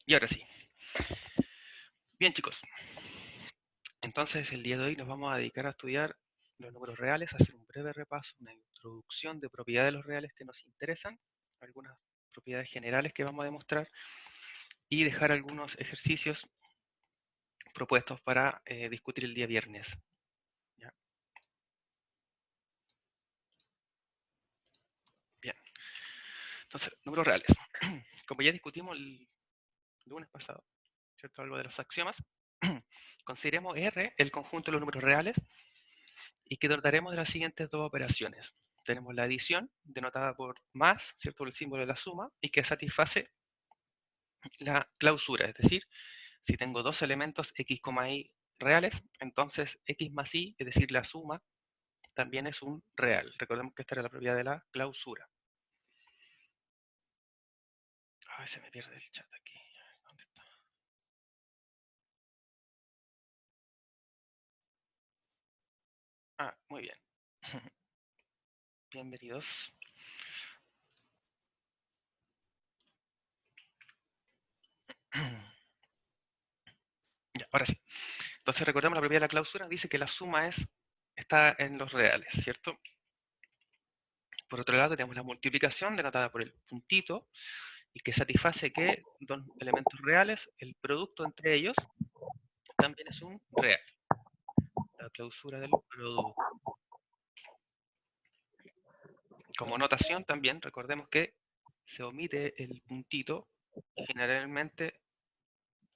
Y ahora sí. Bien, chicos. Entonces, el día de hoy nos vamos a dedicar a estudiar los números reales, a hacer un breve repaso, una introducción de propiedades de los reales que nos interesan, algunas propiedades generales que vamos a demostrar y dejar algunos ejercicios propuestos para discutir el día viernes. ¿Ya? Bien. Entonces, números reales. Como ya discutimos el lunes pasado, ¿cierto? Algo de los axiomas, consideremos R el conjunto de los números reales y que dotaremos de las siguientes dos operaciones. Tenemos la adición, denotada por más, ¿cierto? El símbolo de la suma, y que satisface la clausura, es decir, si tengo dos elementos x, y reales, entonces x más y, es decir, la suma, también es un real. Recordemos que esta era la propiedad de la clausura. Ay, se me pierde el chat aquí. ¿Dónde está? Ah, muy bien. Bienvenidos. Ya, ahora sí. Entonces recordemos la propiedad de la clausura, dice que la suma está en los reales, ¿cierto? Por otro lado tenemos la multiplicación denotada por el puntito y que satisface que dos elementos reales, el producto entre ellos, también es un real. La clausura del producto. Como notación también recordemos que se omite el puntito y generalmente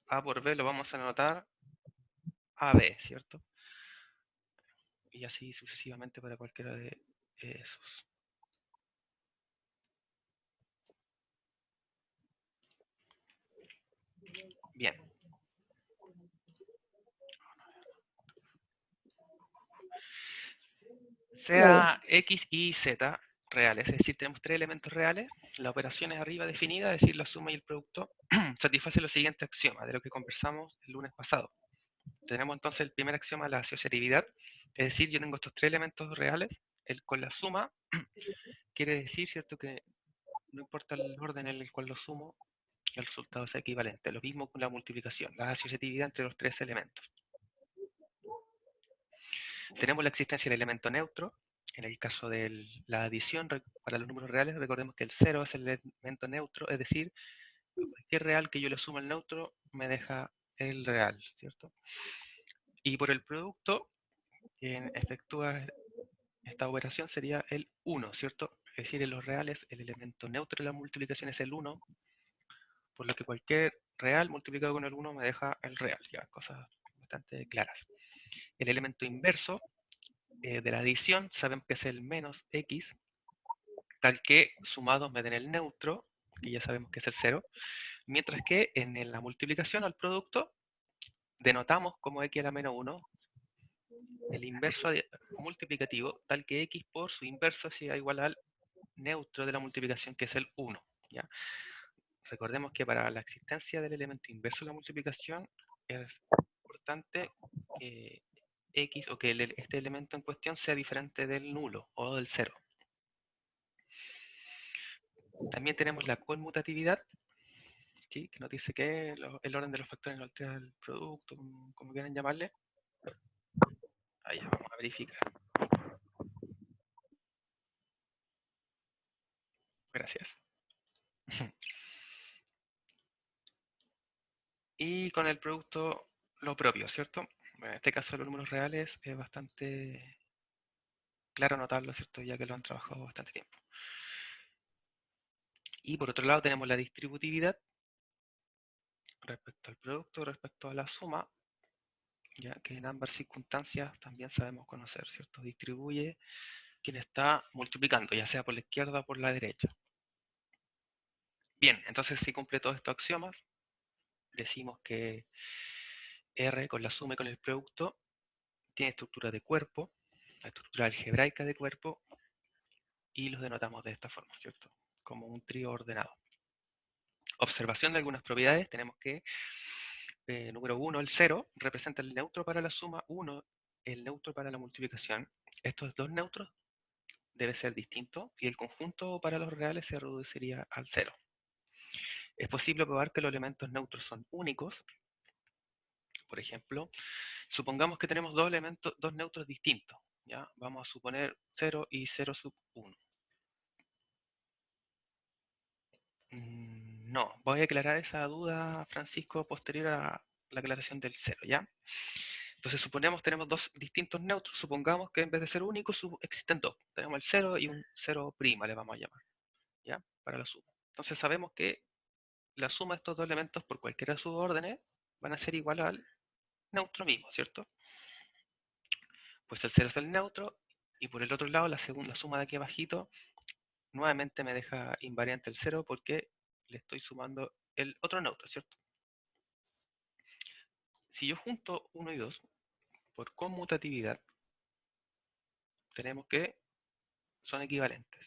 A por B lo vamos a anotar AB, ¿cierto? Y así sucesivamente para cualquiera de esos. Bien. Sea X y Z reales, es decir, tenemos tres elementos reales, la operación es arriba definida, es decir, la suma y el producto, satisface los siguientes axiomas de lo que conversamos el lunes pasado. Tenemos entonces el primer axioma, la asociatividad, es decir, yo tengo estos tres elementos reales, con la suma quiere decir, ¿cierto?, que no importa el orden en el cual lo sumo, el resultado es equivalente. Lo mismo con la multiplicación, la asociatividad entre los tres elementos. Tenemos la existencia del elemento neutro. En el caso de la adición para los números reales, recordemos que el 0 es el elemento neutro, es decir, cualquier real que yo le sume al neutro me deja el real, ¿cierto? Y por el producto, quien efectúa esta operación sería el 1, ¿cierto? Es decir, en los reales el elemento neutro de la multiplicación es el 1, por lo que cualquier real multiplicado con el 1 me deja el real, ya, cosas bastante claras. El elemento inverso de la adición sabemos que es el menos x, tal que sumados me den el neutro, que ya sabemos que es el 0, mientras que en la multiplicación al producto denotamos como x a la menos 1 el inverso multiplicativo, tal que x por su inverso sea igual al neutro de la multiplicación, que es el 1. ¿Ya? Recordemos que para la existencia del elemento inverso de la multiplicación es importante que x o que este elemento en cuestión sea diferente del nulo o del 0. También tenemos la conmutatividad, ¿sí?, que nos dice que el orden de los factores no altera el producto, como quieran llamarle. Ahí vamos a verificar. Gracias. Y con el producto lo propio, ¿cierto? Bueno, en este caso los números reales es bastante claro notarlo, ¿cierto? Ya que lo han trabajado bastante tiempo. Y por otro lado tenemos la distributividad respecto al producto, respecto a la suma, ya que en ambas circunstancias también sabemos conocer, ¿cierto? Distribuye quien está multiplicando, ya sea por la izquierda o por la derecha. Bien, entonces si cumple todos estos axiomas, decimos que R con la suma y con el producto tiene estructura de cuerpo, la estructura algebraica de cuerpo, y los denotamos de esta forma, ¿cierto? Como un trío ordenado. Observación de algunas propiedades, tenemos que número 1, el 0, representa el neutro para la suma, 1 el neutro para la multiplicación. Estos dos neutros debe ser distinto y el conjunto para los reales se reduciría al 0. Es posible probar que los elementos neutros son únicos. Por ejemplo, supongamos que tenemos dos elementos, dos neutros distintos. ¿Ya? Vamos a suponer 0 y 0 sub 1. No, voy a aclarar esa duda, Francisco, posterior a la aclaración del 0, ¿ya? Entonces suponemos tenemos dos distintos neutros, supongamos que en vez de ser único existen dos. Tenemos el 0 y un 0', le vamos a llamar, ¿ya? Para la suma. Entonces sabemos que la suma de estos dos elementos por cualquiera de sus órdenes van a ser igual al neutro mismo, ¿cierto? Pues el 0 es el neutro y por el otro lado la segunda suma de aquí abajito nuevamente me deja invariante el 0 porque le estoy sumando el otro neutro, ¿cierto? Si yo junto 1 y 2 por conmutatividad, tenemos que son equivalentes.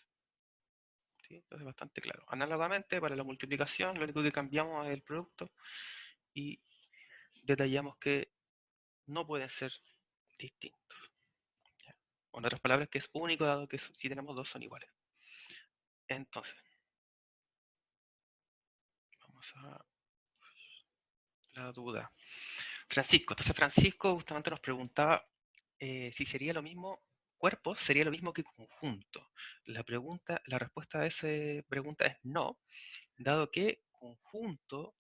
¿Sí? Entonces es bastante claro. Análogamente, para la multiplicación, lo único que cambiamos es el producto y detallamos que no pueden ser distintos. ¿Ya? O en otras palabras, que es único dado que si tenemos dos son iguales. Entonces, vamos a la duda. Francisco, entonces Francisco justamente nos preguntaba si sería lo mismo, cuerpo sería lo mismo que conjunto. La respuesta a esa pregunta es no, dado que conjunto,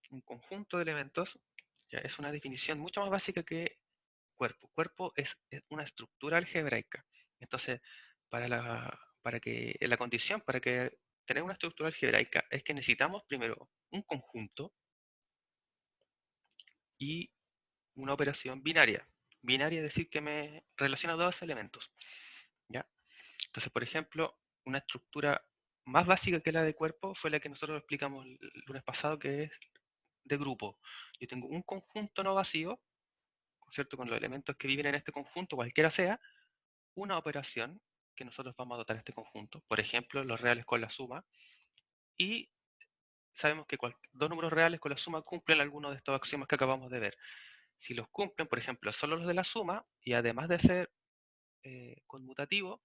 un conjunto de elementos, ya es una definición mucho más básica que cuerpo. Cuerpo es una estructura algebraica. Entonces, para que la condición para que tener una estructura algebraica es que necesitamos primero un conjunto y una operación binaria. Binaria es decir que me relaciona dos elementos. ¿Ya? Entonces, por ejemplo, una estructura más básica que la de cuerpo fue la que nosotros explicamos el lunes pasado, que es de grupo. Yo tengo un conjunto no vacío, ¿cierto? Con los elementos que viven en este conjunto, cualquiera sea, una operación que nosotros vamos a dotar a este conjunto. Por ejemplo, los reales con la suma. Y sabemos que dos números reales con la suma cumplen algunos de estos axiomas que acabamos de ver. Si los cumplen, por ejemplo, solo los de la suma, y además de ser conmutativo,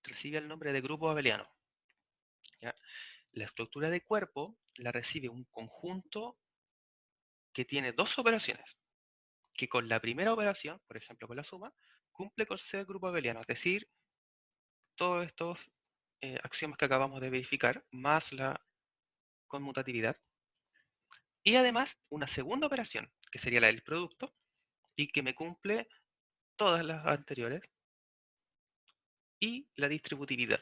recibe el nombre de grupo abeliano. ¿Ya? La estructura de cuerpo la recibe un conjunto que tiene dos operaciones, que con la primera operación, por ejemplo con la suma, cumple con ser grupo abeliano, es decir, todos estos axiomas que acabamos de verificar, más la conmutatividad, y además una segunda operación, que sería la del producto, y que me cumple todas las anteriores, y la distributividad,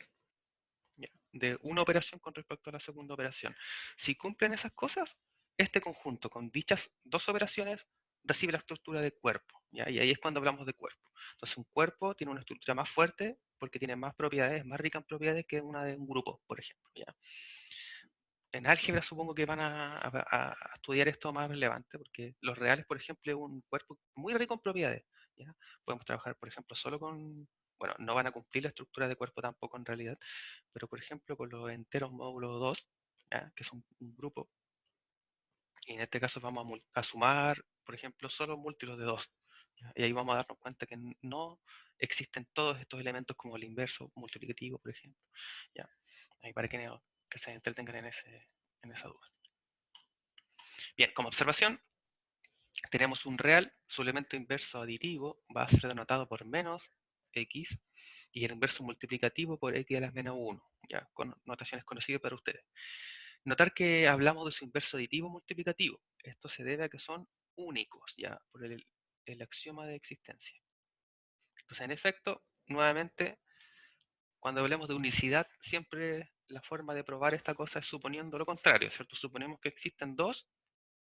¿ya? De una operación con respecto a la segunda operación. Si cumplen esas cosas, este conjunto con dichas dos operaciones recibe la estructura de cuerpo, ¿ya? Y ahí es cuando hablamos de cuerpo. Entonces un cuerpo tiene una estructura más fuerte porque tiene más propiedades, más rica en propiedades que una de un grupo, por ejemplo, ¿ya? En álgebra supongo que van a estudiar esto más relevante, porque los reales, por ejemplo, es un cuerpo muy rico en propiedades, ¿ya? Podemos trabajar, por ejemplo, solo con, bueno, no van a cumplir la estructura de cuerpo tampoco en realidad, pero por ejemplo con los enteros módulo 2, ¿ya? Que es un grupo, y en este caso vamos a sumar, por ejemplo, solo múltiplos de 2, ¿ya? Y ahí vamos a darnos cuenta que no existen todos estos elementos como el inverso multiplicativo, por ejemplo, ¿ya? Ahí para que se entretengan en esa duda. Bien, como observación, tenemos un real, su elemento inverso aditivo va a ser denotado por menos x y el inverso multiplicativo por x a la menos 1, ya con notaciones conocidas para ustedes. Notar que hablamos de su inverso aditivo multiplicativo. Esto se debe a que son únicos, ya por el axioma de existencia. Entonces, en efecto, nuevamente, cuando hablemos de unicidad, siempre la forma de probar esta cosa es suponiendo lo contrario, ¿cierto? Suponemos que existen dos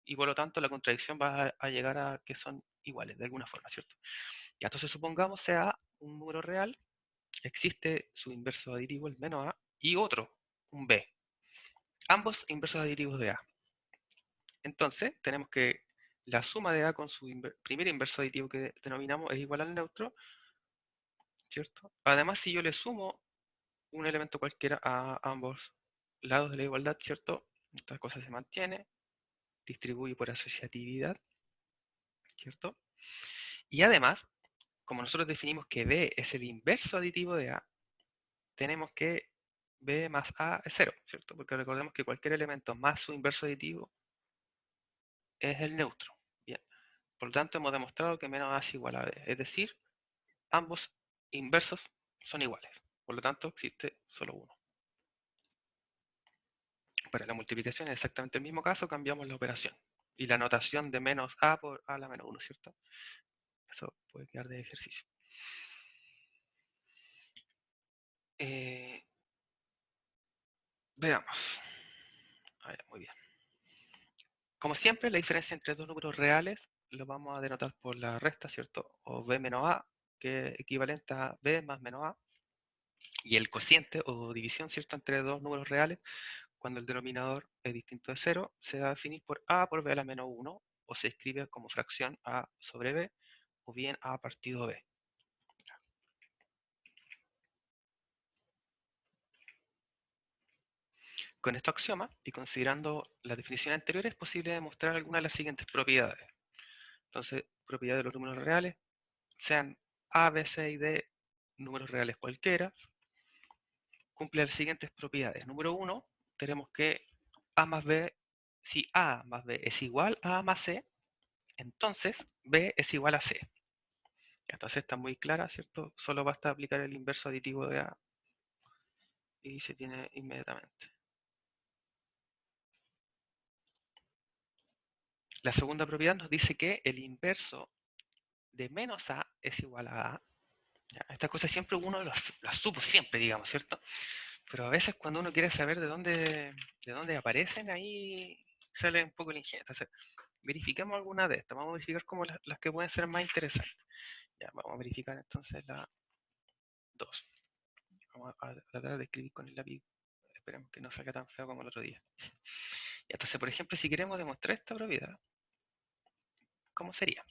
y por lo tanto la contradicción va a llegar a que son iguales de alguna forma, ¿cierto? Ya, entonces supongamos sea un número real, existe su inverso aditivo, el menos a, y otro, un b. Ambos inversos aditivos de a. Entonces tenemos que la suma de a con su primer inverso aditivo que denominamos es igual al neutro, ¿cierto? Además, si yo le sumo un elemento cualquiera a ambos lados de la igualdad, ¿cierto? Esta cosa se mantiene, distribuye por asociatividad, ¿cierto? Y además, como nosotros definimos que B es el inverso aditivo de A, tenemos que B más A es 0, ¿cierto? Porque recordemos que cualquier elemento más su inverso aditivo es el neutro. Bien. Por lo tanto, hemos demostrado que menos A es igual a B. Es decir, ambos inversos son iguales. Por lo tanto, existe solo uno. Para la multiplicación es exactamente el mismo caso, cambiamos la operación. Y la notación de menos A por A a la menos 1, ¿cierto? Eso puede quedar de ejercicio. Veamos. Muy bien. Como siempre, la diferencia entre dos números reales lo vamos a denotar por la resta, ¿cierto? O b menos a, que es equivalente a b más menos a. Y el cociente o división, ¿cierto?, entre dos números reales, cuando el denominador es distinto de 0, se va a definir por a por b a la menos 1, o se escribe como fracción a sobre b, o bien a partido b. Con este axioma, y considerando las definiciones anteriores, es posible demostrar algunas de las siguientes propiedades. Entonces, propiedades de los números reales, sean a, b, c y d números reales cualquiera, cumple las siguientes propiedades. Número 1, tenemos que a más b, si a más b es igual a más c, entonces b es igual a c. Entonces está muy clara, ¿cierto? Solo basta aplicar el inverso aditivo de a y se tiene inmediatamente. La segunda propiedad nos dice que el inverso de menos a es igual a a. ¿Ya? Estas cosas siempre uno las supo siempre, digamos, ¿cierto? Pero a veces cuando uno quiere saber de dónde aparecen, ahí sale un poco el ingenio. Entonces, verifiquemos algunas de estas. Vamos a verificar como las que pueden ser más interesantes. Ya, vamos a verificar entonces la 2. Vamos a tratar de escribir con el lápiz. Esperemos que no salga tan feo como el otro día. Y entonces, por ejemplo, si queremos demostrar esta propiedad, ¿cómo sería?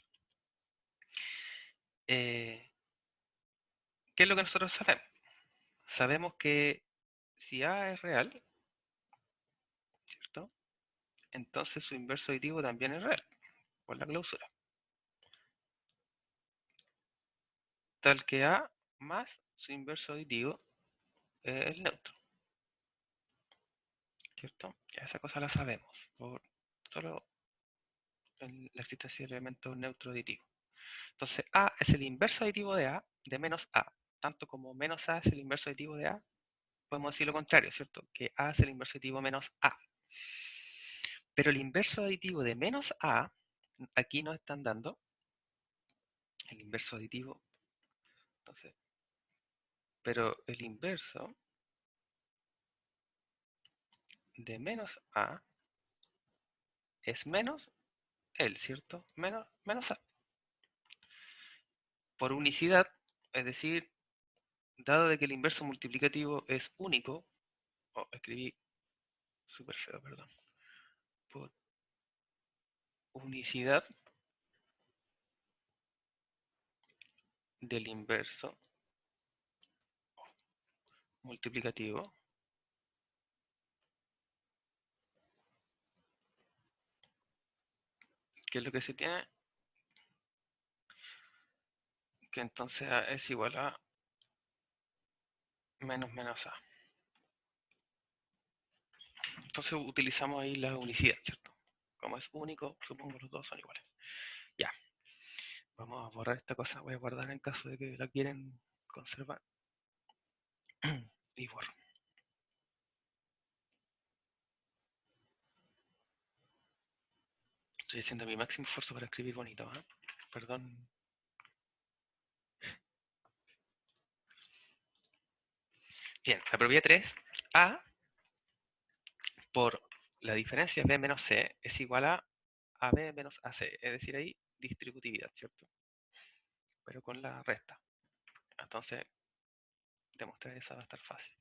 ¿Qué es lo que nosotros sabemos? Sabemos que si A es real, ¿cierto? Entonces su inverso aditivo también es real, por la clausura. Tal que A más su inverso aditivo es el neutro, ¿cierto? Ya esa cosa la sabemos, por solo la existencia de elementos neutro aditivo. Entonces A es el inverso aditivo de A, de menos A. Tanto como menos A es el inverso aditivo de A, podemos decir lo contrario, ¿cierto? Que A es el inverso aditivo menos A. Pero el inverso aditivo de menos A, aquí nos están dando el inverso aditivo, entonces, pero el inverso de menos A es menos el, ¿cierto? Menos A. Por unicidad, es decir, dado de que el inverso multiplicativo es único, escribí súper feo, perdón, por unicidad del inverso multiplicativo, que es lo que se tiene, que entonces A es igual a menos A. Entonces utilizamos ahí la unicidad, ¿cierto? Como es único, supongo que los dos son iguales. Ya, vamos a borrar esta cosa, voy a guardar en caso de que la quieren conservar. Y borro. Estoy haciendo mi máximo esfuerzo para escribir bonito, ¿eh? Perdón. Bien, la propiedad 3, A por la diferencia B menos C es igual a B menos AC, es decir, ahí distributividad, ¿cierto? Pero con la resta. Entonces, demostrar esa va a estar fácil.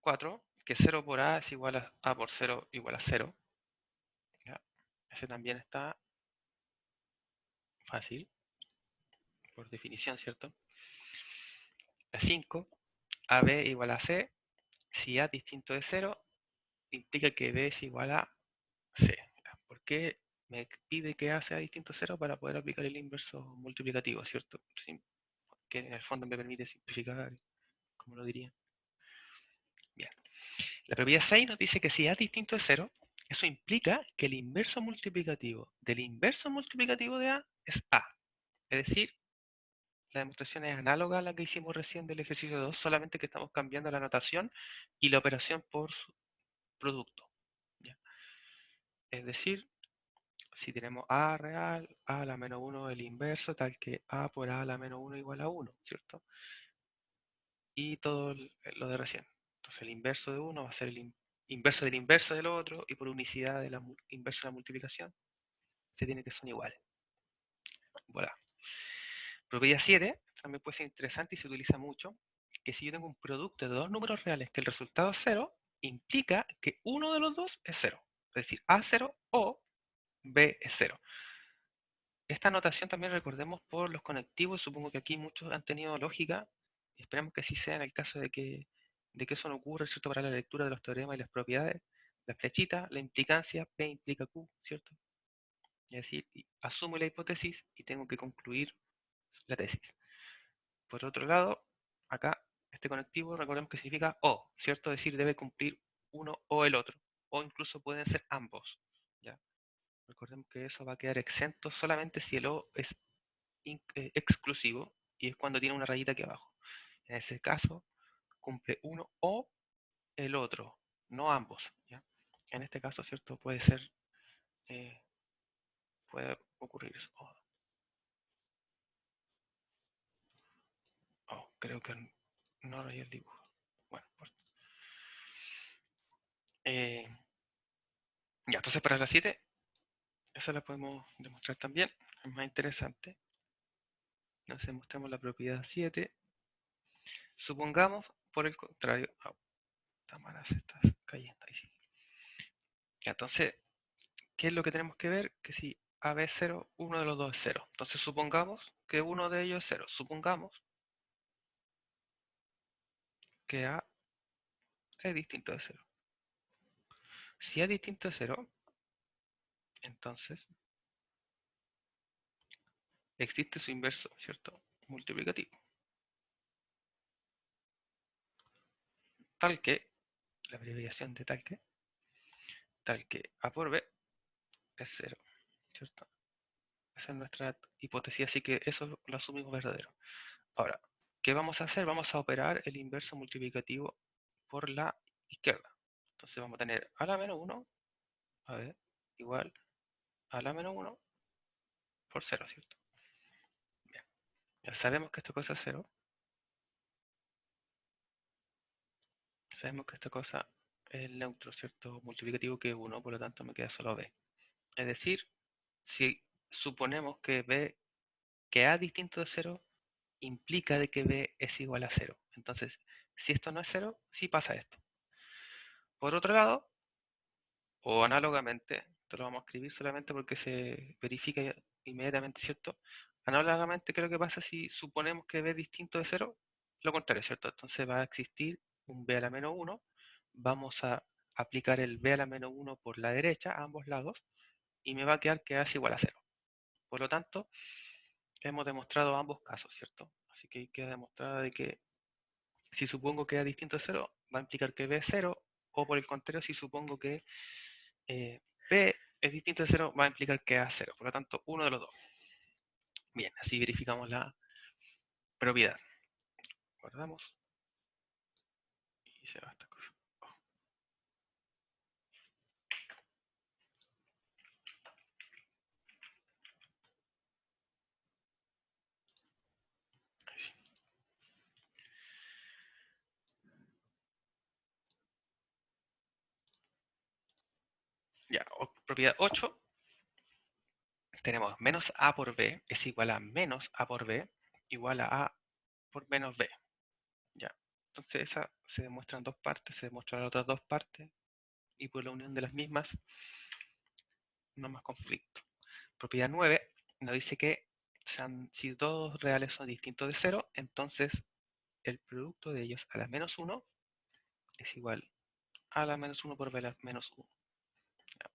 4, que 0 por A es igual a por 0 igual a 0. ¿Ya? Ese también está fácil, por definición, ¿cierto? La 5, AB igual a C. Si A es distinto de 0, implica que B es igual a C. ¿Por qué me pide que A sea distinto a 0 para poder aplicar el inverso multiplicativo, ¿cierto? Que en el fondo me permite simplificar, como lo diría. La propiedad 6 nos dice que si A es distinto de 0, eso implica que el inverso multiplicativo del inverso multiplicativo de A es A. Es decir, la demostración es análoga a la que hicimos recién del ejercicio 2, solamente que estamos cambiando la notación y la operación por producto. ¿Ya? Es decir, si tenemos A real, A a la menos 1 el inverso, tal que A por A a la menos 1 igual a 1, ¿cierto? Y todo lo de recién. Entonces el inverso de uno va a ser el inverso del inverso del otro, y por unicidad de la inverso de la multiplicación, se tiene que son iguales. Voilà. Propiedad 7 también puede ser interesante y se utiliza mucho, que si yo tengo un producto de dos números reales que el resultado es 0, implica que uno de los dos es 0. Es decir, A 0 o B es 0. Esta notación también recordemos por los conectivos, supongo que aquí muchos han tenido lógica, y esperemos que así sea en el caso de que eso no ocurra, ¿cierto? Para la lectura de los teoremas y las propiedades, la flechita, la implicancia, P implica Q, ¿cierto? Es decir, asumo la hipótesis y tengo que concluir la tesis. Por otro lado, acá, este conectivo, recordemos que significa o, ¿cierto? Es decir, debe cumplir uno o el otro, o incluso pueden ser ambos, ¿ya? Recordemos que eso va a quedar exento solamente si el o es exclusivo, y es cuando tiene una rayita aquí abajo. En ese caso, cumple uno o el otro, no ambos, ¿ya? En este caso, ¿cierto? Puede ser, eh, puede ocurrir eso. Creo que no rayé el dibujo. Bueno, eh, ya, entonces para la 7, esa la podemos demostrar también, es más interesante. Entonces mostramos la propiedad 7. Supongamos, por el contrario, cámara se está cayendo ahí, sí. Ya, entonces, ¿qué es lo que tenemos que ver? Que si AB es 0, uno de los dos es 0. Entonces supongamos que uno de ellos es 0. Supongamos que A es distinto de 0. Si A es distinto de 0, entonces existe su inverso, ¿cierto? Multiplicativo. Tal que, la abreviación de tal que A por B es 0, ¿cierto? Esa es nuestra hipótesis, así que eso lo asumimos verdadero. Ahora, ¿qué vamos a hacer? Vamos a operar el inverso multiplicativo por la izquierda. Entonces vamos a tener a la menos 1, a ver, igual a la menos 1 por 0, ¿cierto? Bien, ya sabemos que esta cosa es 0. Sabemos que esta cosa es el neutro, ¿cierto? Multiplicativo que es 1, por lo tanto me queda solo b. Es decir, si suponemos que b, que a distinto de 0, implica de que b es igual a 0. Entonces, si esto no es 0, sí pasa esto. Por otro lado, o análogamente, esto lo vamos a escribir solamente porque se verifica inmediatamente, ¿cierto? Análogamente, ¿qué es lo que pasa si suponemos que b es distinto de 0? Lo contrario, ¿cierto? Entonces va a existir un b a la menos 1, vamos a aplicar el b a la menos 1 por la derecha, a ambos lados, y me va a quedar que a es igual a 0. Por lo tanto, hemos demostrado ambos casos, ¿cierto? Así que queda demostrado de que si supongo que a distinto de 0, va a implicar que b es 0, o por el contrario, si supongo que b es distinto de 0, va a implicar que a es 0. Por lo tanto, uno de los dos. Bien, así verificamos la propiedad. Guardamos y se va esta cosa. Ahí sí. Ya, propiedad 8. Tenemos menos a por b es igual a menos a por b igual a por menos b. Ya. Entonces esa se demuestra en dos partes, se demuestra en las otras dos partes, y por la unión de las mismas no más conflicto. Propiedad 9 nos dice que si dos reales son distintos de 0, entonces el producto de ellos a la menos 1 es igual a la menos 1 por b a la menos 1.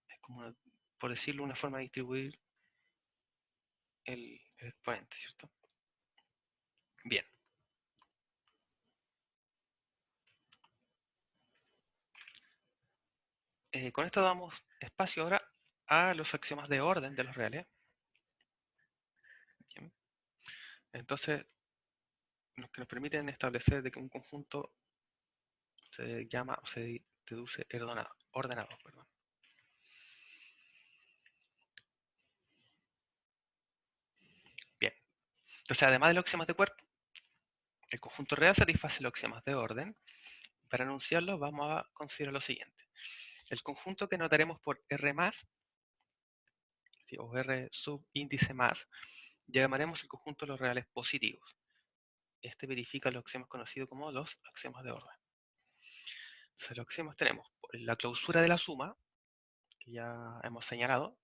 Es como, por decirlo, una forma de distribuir el exponente, ¿cierto? Bien. Con esto damos espacio ahora a los axiomas de orden de los reales. Bien. Entonces, los que nos permiten establecer de que un conjunto se llama o se deduce ordenado, perdón. Bien, entonces además de los axiomas de cuerpo, el conjunto real satisface los axiomas de orden. Para enunciarlos vamos a considerar lo siguiente. El conjunto que notaremos por R+, ¿sí? O R subíndice más, llamaremos el conjunto de los reales positivos. Este verifica los axiomas conocidos como los axiomas de orden. Entonces los axiomas tenemos la clausura de la suma, que ya hemos señalado,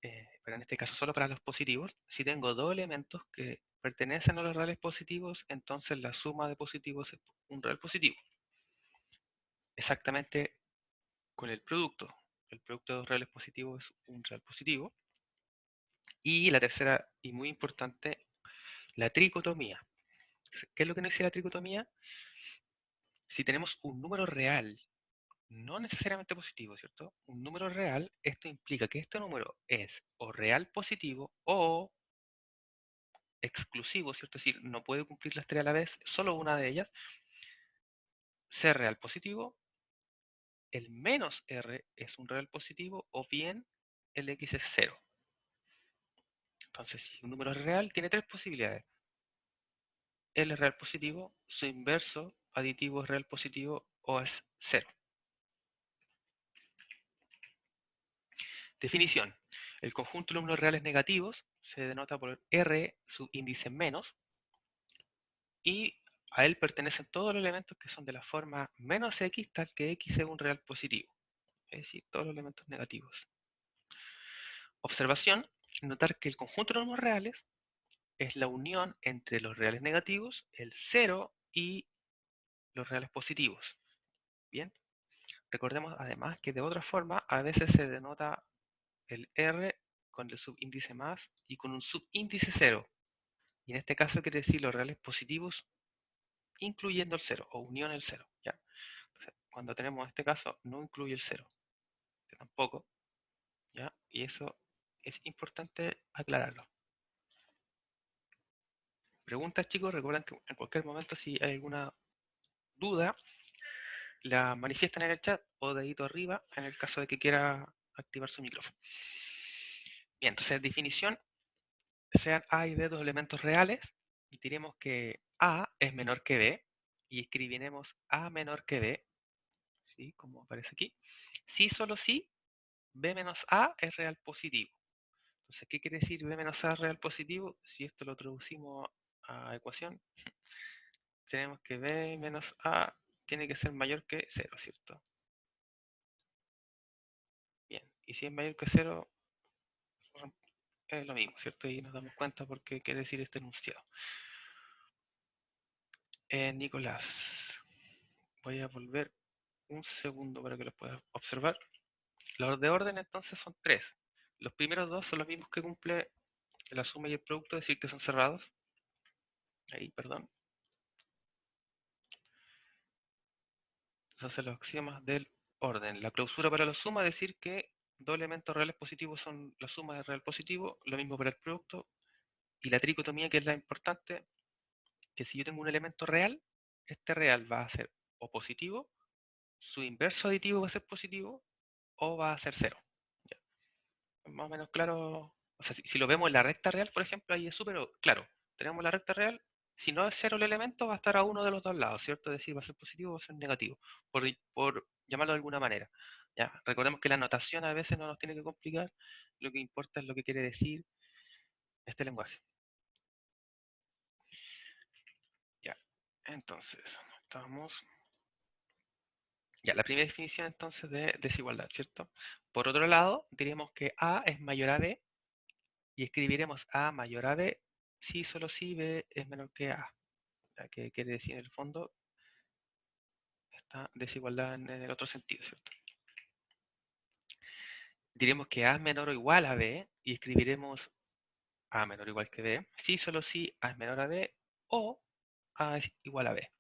pero en este caso solo para los positivos. Si tengo dos elementos que pertenecen a los reales positivos, entonces la suma de positivos es un real positivo. Exactamente con el producto. El producto de dos reales positivos es un real positivo. Y la tercera, y muy importante, la tricotomía. ¿Qué es lo que nos dice la tricotomía? Si tenemos un número real, no necesariamente positivo, ¿cierto? Un número real, esto implica que este número es o real positivo o exclusivo, ¿cierto? Es decir, no puede cumplir las tres a la vez, solo una de ellas. Ser real positivo, el menos R es un real positivo o bien el X es 0. Entonces, si un número es real, tiene tres posibilidades. L es real positivo, su inverso aditivo es real positivo o es 0. Definición. El conjunto de números reales negativos se denota por R, su índice menos, y a él pertenecen todos los elementos que son de la forma menos X, tal que X es un real positivo. Es decir, todos los elementos negativos. Observación. Notar que el conjunto de números reales es la unión entre los reales negativos, el 0 y los reales positivos. Bien. Recordemos además que de otra forma a veces se denota el R con el subíndice más y con un subíndice 0. Y en este caso quiere decir los reales positivos incluyendo el 0 o unión el 0. ¿Ya? Entonces, cuando tenemos este caso no incluye el 0, que tampoco. ¿Ya? Y eso es importante aclararlo. Preguntas, chicos, recuerden que en cualquier momento si hay alguna duda, la manifiestan en el chat o dedito arriba en el caso de que quiera activar su micrófono. Bien, entonces definición, sean A y B dos elementos reales, diremos que A es menor que B y escribiremos A menor que B, ¿sí? Como aparece aquí. Si solo si B menos A es real positivo. Entonces, ¿qué quiere decir B menos A es real positivo? Si esto lo traducimos a ecuación, tenemos que B menos A tiene que ser mayor que 0, ¿cierto? Bien, y si es mayor que 0, es lo mismo, ¿cierto? Y nos damos cuenta por qué quiere decir este enunciado. Nicolás, voy a volver un segundo para que los puedas observar. Los de orden entonces son tres. Los primeros dos son los mismos que cumple la suma y el producto, es decir, que son cerrados. Ahí, perdón. Entonces los axiomas del orden. La clausura para la suma es decir que dos elementos reales positivos son la suma de real positivo, lo mismo para el producto. Y la tricotomía, que es la importante, que si yo tengo un elemento real, este real va a ser o positivo, su inverso aditivo va a ser positivo, o va a ser cero. ¿Ya? Más o menos claro. O sea, si lo vemos en la recta real, por ejemplo, ahí es súper claro. Tenemos la recta real, si no es cero el elemento, va a estar a uno de los dos lados, ¿cierto? Es decir, va a ser positivo o va a ser negativo, por llamarlo de alguna manera. ¿Ya? Recordemos que la notación a veces no nos tiene que complicar, lo que importa es lo que quiere decir este lenguaje. Ya, entonces, estamos. Ya, la primera definición entonces de desigualdad, ¿cierto? Por otro lado, diríamos que A es mayor a B y escribiremos A mayor a B si solo si B es menor que A. Que quiere decir en el fondo esta desigualdad en el otro sentido, ¿cierto? Diremos que A es menor o igual a B y escribiremos A menor o igual que B si solo si A es menor a B o A es igual a B.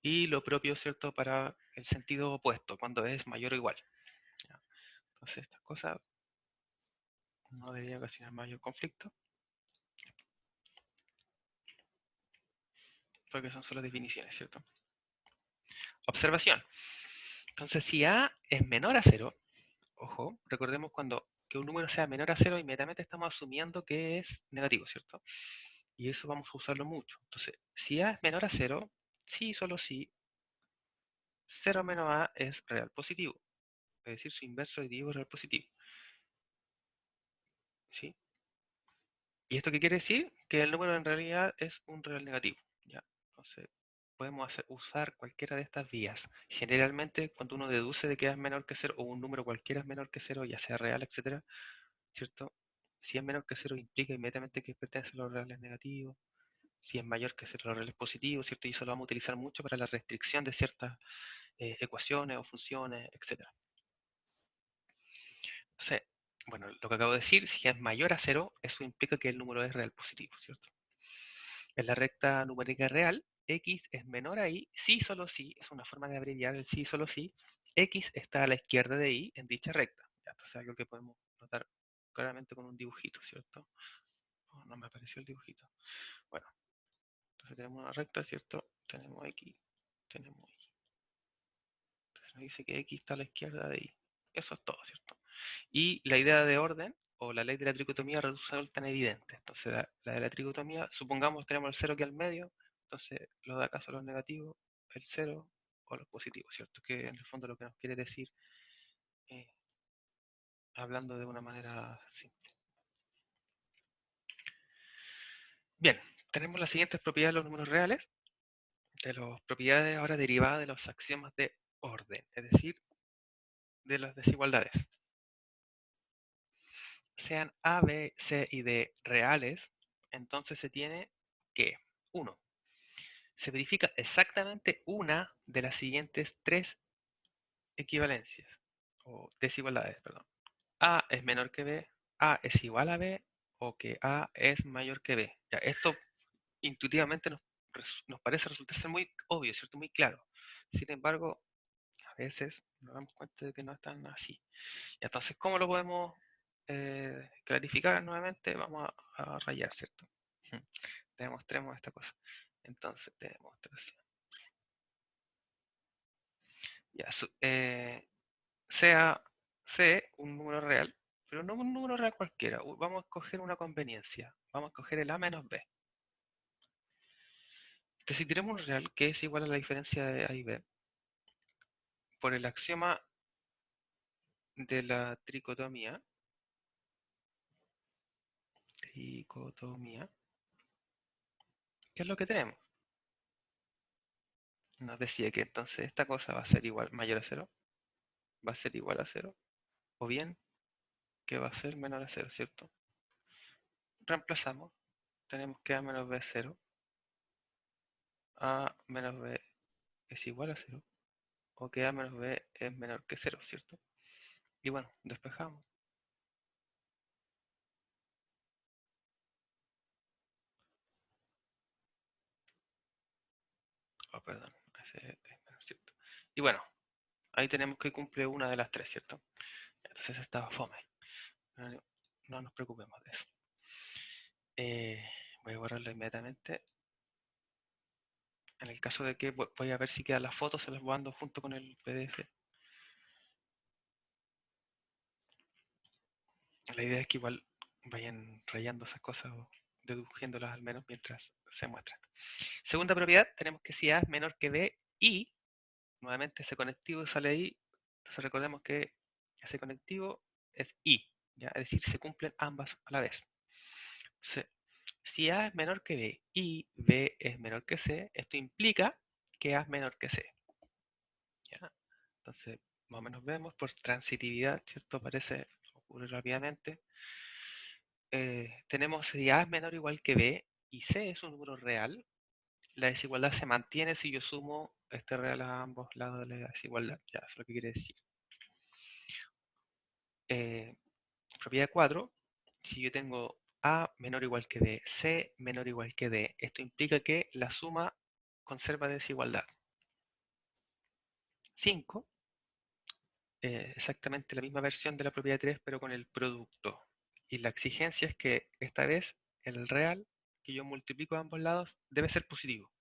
Y lo propio, ¿cierto?, para el sentido opuesto, cuando es mayor o igual. ¿Ya? Entonces estas cosas no deberían ocasionar mayor conflicto, porque son solo definiciones, ¿cierto? Observación. Entonces, si A es menor a 0, ojo, recordemos cuando que un número sea menor a 0, inmediatamente estamos asumiendo que es negativo, ¿cierto? Y eso vamos a usarlo mucho. Entonces, si A es menor a 0, sí, solo si 0 menos A es real positivo. Es decir, su inverso aditivo es real positivo. ¿Sí? ¿Y esto qué quiere decir? Que el número en realidad es un real negativo. ¿Ya? Entonces, podemos usar cualquiera de estas vías. Generalmente, cuando uno deduce de que A es menor que 0, o un número cualquiera es menor que 0, ya sea real, etcétera, ¿cierto? Si es menor que 0 implica inmediatamente que pertenece a los reales negativos. Si es mayor que 0, los reales positivos, ¿cierto? Y eso lo vamos a utilizar mucho para la restricción de ciertas ecuaciones o funciones, etcétera. Entonces, bueno, lo que acabo de decir, si es mayor a 0, eso implica que el número es real positivo, ¿cierto? En la recta numérica real, x es menor a y, si solo si, es una forma de abreviar el si solo si, x está a la izquierda de y en dicha recta. ¿Ya? Esto es algo que podemos notar claramente con un dibujito, ¿cierto? Oh, no me apareció el dibujito. Bueno, entonces tenemos una recta, ¿cierto? Tenemos x, tenemos y. Entonces nos dice que x está a la izquierda de y. Eso es todo, ¿cierto? Y la idea de orden, o la ley de la tricotomía, resulta tan evidente. Entonces, la de la tricotomía, supongamos tenemos el 0 aquí al medio, entonces los de acá son los negativos, el 0 o los positivos, ¿cierto? Que en el fondo lo que nos quiere decir, eh, hablando de una manera simple. Bien, tenemos las siguientes propiedades de los números reales, de las propiedades ahora derivadas de los axiomas de orden, es decir, de las desigualdades. Sean A, B, C y D reales, entonces se tiene que, 1, se verifica exactamente una de las siguientes tres equivalencias, o desigualdades, perdón. A es menor que B, A es igual a B, o que A es mayor que B. Ya, esto intuitivamente nos parece resultar ser muy obvio, ¿cierto? Muy claro. Sin embargo, a veces nos damos cuenta de que no es tan así. Y entonces, ¿cómo lo podemos clarificar nuevamente? Vamos a rayar, ¿cierto? Demostremos esta cosa. Entonces, demostración. Ya, sea C un número real, pero no un número real cualquiera. Vamos a escoger una conveniencia. Vamos a escoger el A menos B. Entonces, si tenemos un real que es igual a la diferencia de A y B, por el axioma de la tricotomía, ¿qué es lo que tenemos? Nos decía que entonces esta cosa va a ser igual, mayor a 0, va a ser igual a 0, o bien que va a ser menor a 0, ¿cierto? Reemplazamos, tenemos que A menos B es 0, A menos B es igual a 0, o que A menos B es menor que 0, ¿cierto? Y bueno, despejamos. Oh, perdón, ese es menor, ¿cierto? Y bueno, ahí tenemos que cumple una de las tres, ¿cierto? Entonces estaba fome. No, no nos preocupemos de eso. Voy a borrarlo inmediatamente. En el caso de que voy a ver si quedan las fotos, se las voy dando junto con el PDF. La idea es que igual vayan rayando esas cosas o deduciéndolas al menos mientras se muestran. Segunda propiedad, tenemos que si A es menor que B y, nuevamente ese conectivo sale ahí, entonces recordemos que ese conectivo es y, ¿ya? Es decir, se cumplen ambas a la vez. Entonces, si A es menor que B y B es menor que C, esto implica que A es menor que C. ¿Ya? Entonces, más o menos vemos por transitividad, ¿cierto? Parece ocurre rápidamente. Tenemos si A es menor o igual que B y C es un número real, la desigualdad se mantiene si yo sumo este real a ambos lados de la desigualdad. Ya, eso es lo que quiere decir. Eh, propiedad 4, si yo tengo A menor o igual que B, C menor o igual que D, esto implica que la suma conserva desigualdad. 5, exactamente la misma versión de la propiedad 3, pero con el producto. Y la exigencia es que esta vez el real que yo multiplico a ambos lados debe ser positivo.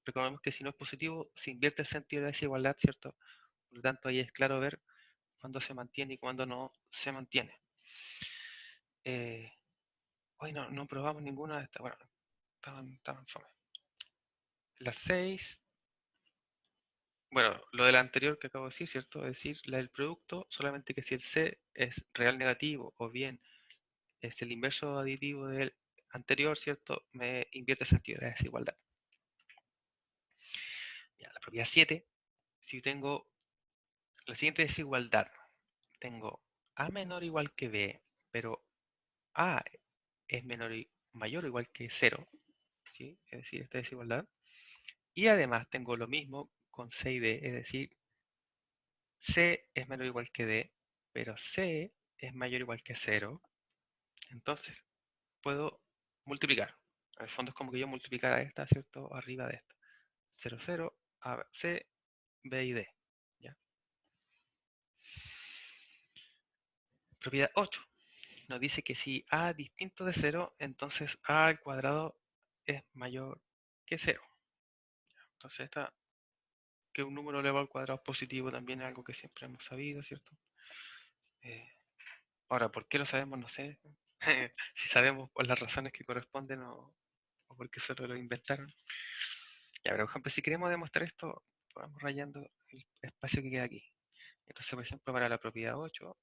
Recordemos que si no es positivo, se invierte el sentido de la desigualdad, ¿cierto? Por lo tanto, ahí es claro ver cuándo se mantiene y cuándo no se mantiene. Hoy no probamos ninguna de estas. Bueno, estaban fome. Las 6. Bueno, lo del anterior que acabo de decir, ¿cierto? Es decir, la del producto, solamente que si el C es real negativo o bien es el inverso aditivo del anterior, ¿cierto? Me invierte el sentido de la desigualdad. Ya, la propiedad 7, si tengo la siguiente desigualdad, tengo A menor o igual que B, pero A es mayor o igual que 0, ¿sí? Es decir, esta desigualdad. Y además tengo lo mismo con C y D, es decir, C es menor o igual que D, pero C es mayor o igual que 0. Entonces, puedo multiplicar. En el fondo es como que yo multiplicara esta, ¿cierto? Arriba de esta. 0, 0, A, C, B y D. ¿Ya? Propiedad 8. Nos dice que si A distinto de 0, entonces A al cuadrado es mayor que 0. Entonces esta, que un número elevado al cuadrado es positivo también es algo que siempre hemos sabido, ¿cierto? Eh, Ahora, ¿por qué lo sabemos? No sé. Si sabemos por las razones que corresponden o porque solo lo inventaron. Ya, pero por ejemplo, si queremos demostrar esto, vamos rayando el espacio que queda aquí. Entonces, por ejemplo, para la propiedad 8,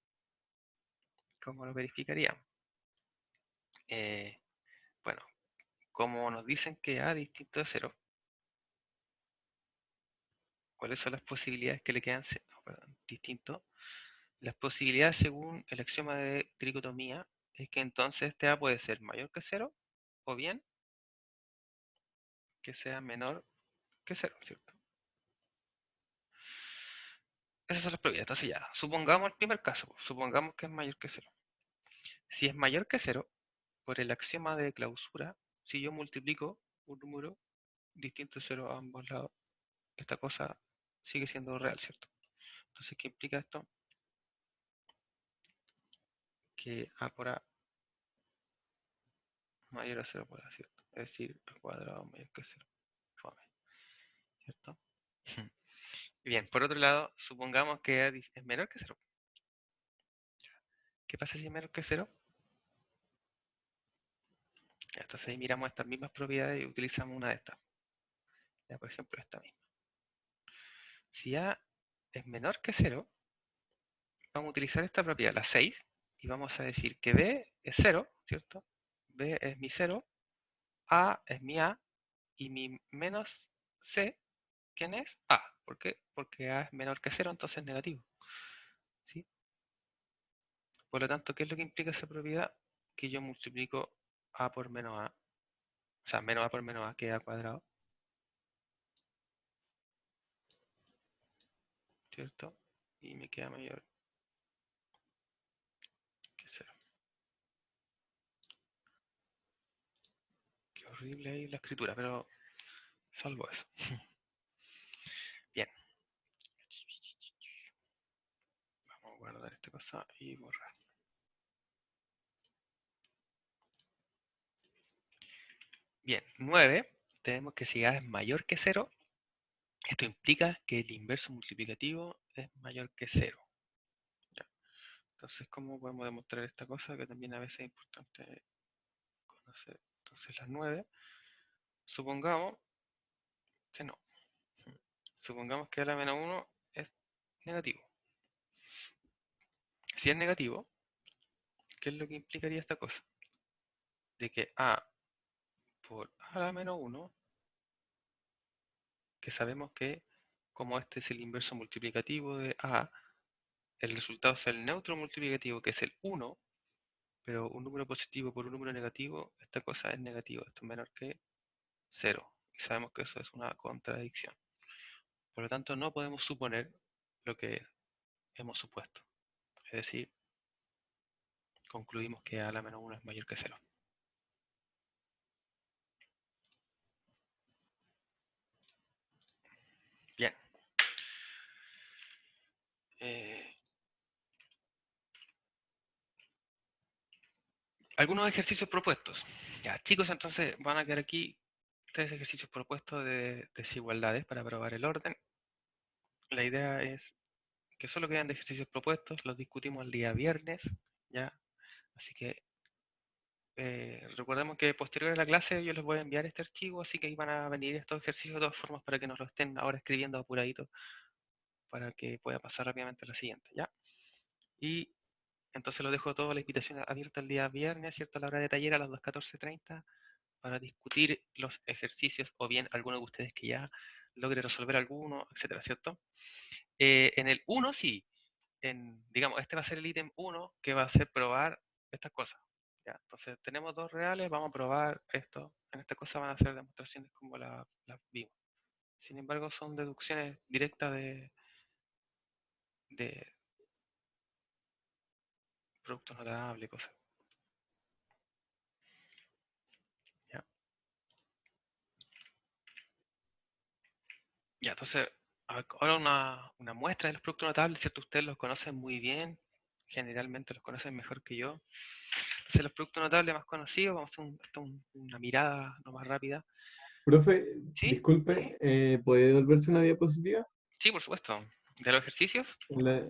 ¿cómo lo verificaríamos? Eh, bueno, como nos dicen que A distinto de 0, ¿cuáles son las posibilidades que le quedan distinto? Las posibilidades según el axioma de tricotomía es que entonces este A puede ser mayor que 0 o bien que sea menor que 0, ¿cierto? Esas son las propiedades. Entonces ya, supongamos el primer caso, supongamos que es mayor que 0. Si es mayor que 0, por el axioma de clausura, si yo multiplico un número distinto de 0 a ambos lados, esta cosa sigue siendo real, ¿cierto? Entonces, ¿qué implica esto? Que A por A mayor a 0 por A, ¿cierto? Es decir, al cuadrado mayor que 0. Fome, ¿cierto? Bien, por otro lado, supongamos que A es menor que 0. ¿Qué pasa si es menor que 0? Entonces ahí miramos estas mismas propiedades y utilizamos una de estas. Ya, por ejemplo, esta misma. Si A es menor que 0, vamos a utilizar esta propiedad, la 6, y vamos a decir que B es 0, ¿cierto? B es mi 0, A es mi A, y mi menos C, ¿quién es? A. ¿Por qué? Porque A es menor que 0, entonces es negativo. ¿Sí? Por lo tanto, ¿qué es lo que implica esa propiedad? Que yo multiplico A por menos A, o sea, menos A por menos A, que es A cuadrado, ¿cierto? Y me queda mayor que 0. Qué horrible ahí la escritura, pero salvo eso. Bien, vamos a guardar esta cosa y borrar. Bien, 9, tenemos que si A es mayor que 0, esto implica que el inverso multiplicativo es mayor que 0. ¿Ya? Entonces, ¿cómo podemos demostrar esta cosa? Que también a veces es importante conocer. Entonces, las 9, supongamos que no. Supongamos que A a la menos 1 es negativo. Si es negativo, ¿qué es lo que implicaría esta cosa? De que A por A a la menos 1, que sabemos que como este es el inverso multiplicativo de A, el resultado es el neutro multiplicativo, que es el 1, pero un número positivo por un número negativo, esta cosa es negativa, esto es menor que 0. Y sabemos que eso es una contradicción. Por lo tanto, no podemos suponer lo que hemos supuesto. Es decir, concluimos que A a la menos 1 es mayor que 0. Bien. algunos ejercicios propuestos. Ya, chicos, entonces van a quedar aquí 3 ejercicios propuestos de desigualdades para probar el orden. La idea es que solo quedan de ejercicios propuestos, los discutimos el día viernes, ¿ya? Así que recordemos que posterior a la clase yo les voy a enviar este archivo, así que ahí van a venir estos ejercicios de todas formas para que nos lo estén ahora escribiendo apuradito, para que pueda pasar rápidamente a la siguiente, ¿ya? Y entonces lo dejo toda la invitación abierta el día viernes, ¿cierto? A la hora de taller a las 2:14:30 para discutir los ejercicios o bien alguno de ustedes que ya logre resolver alguno, etcétera, ¿cierto? En el uno sí, digamos, este va a ser el ítem uno que va a ser probar estas cosas. ¿Ya? Entonces tenemos dos reales, vamos a probar esto. En esta cosa van a ser demostraciones como las vimos. Sin embargo, son deducciones directas de productos notables, cosas. ¿Ya? Ya, entonces, ahora una muestra de los productos notables, ¿cierto? Ustedes los conocen muy bien, generalmente los conocen mejor que yo. Entonces, los productos notables más conocidos, vamos a hacer una mirada no más rápida. Profe, ¿Sí? disculpe, ¿puede devolverse una diapositiva? Sí, por supuesto. ¿De los ejercicios?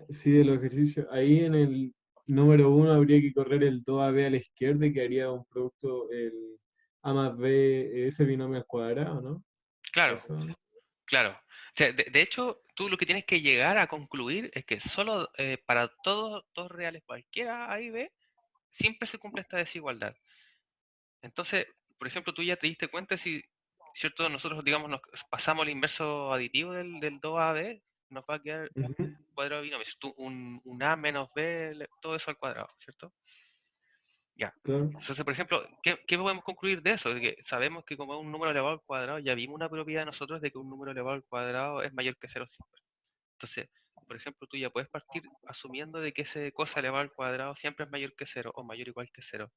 Sí, de los ejercicios. Ahí en el número uno habría que correr el 2AB a la izquierda y quedaría un producto, el A más B, ese binomio al cuadrado, ¿no? Claro, Eso, ¿no? claro. O sea, de hecho, tú lo que tienes que llegar a concluir es que solo para todos dos reales cualquiera A y B, siempre se cumple esta desigualdad. Entonces, por ejemplo, tú ya te diste cuenta si, ¿cierto? Nosotros, digamos, nos pasamos el inverso aditivo del 2A a B, nos va a quedar Ujú, cuadrado de binomio. Si tú un A menos B, todo eso al cuadrado, ¿cierto? Ya. claro. Entonces, por ejemplo, ¿qué podemos concluir de eso? De que sabemos que como es un número elevado al cuadrado, ya vimos una propiedad de nosotros de que un número elevado al cuadrado es mayor que cero siempre. Entonces, por ejemplo, tú ya puedes partir asumiendo de que esa cosa elevada al cuadrado siempre es mayor que cero o mayor o igual que cero.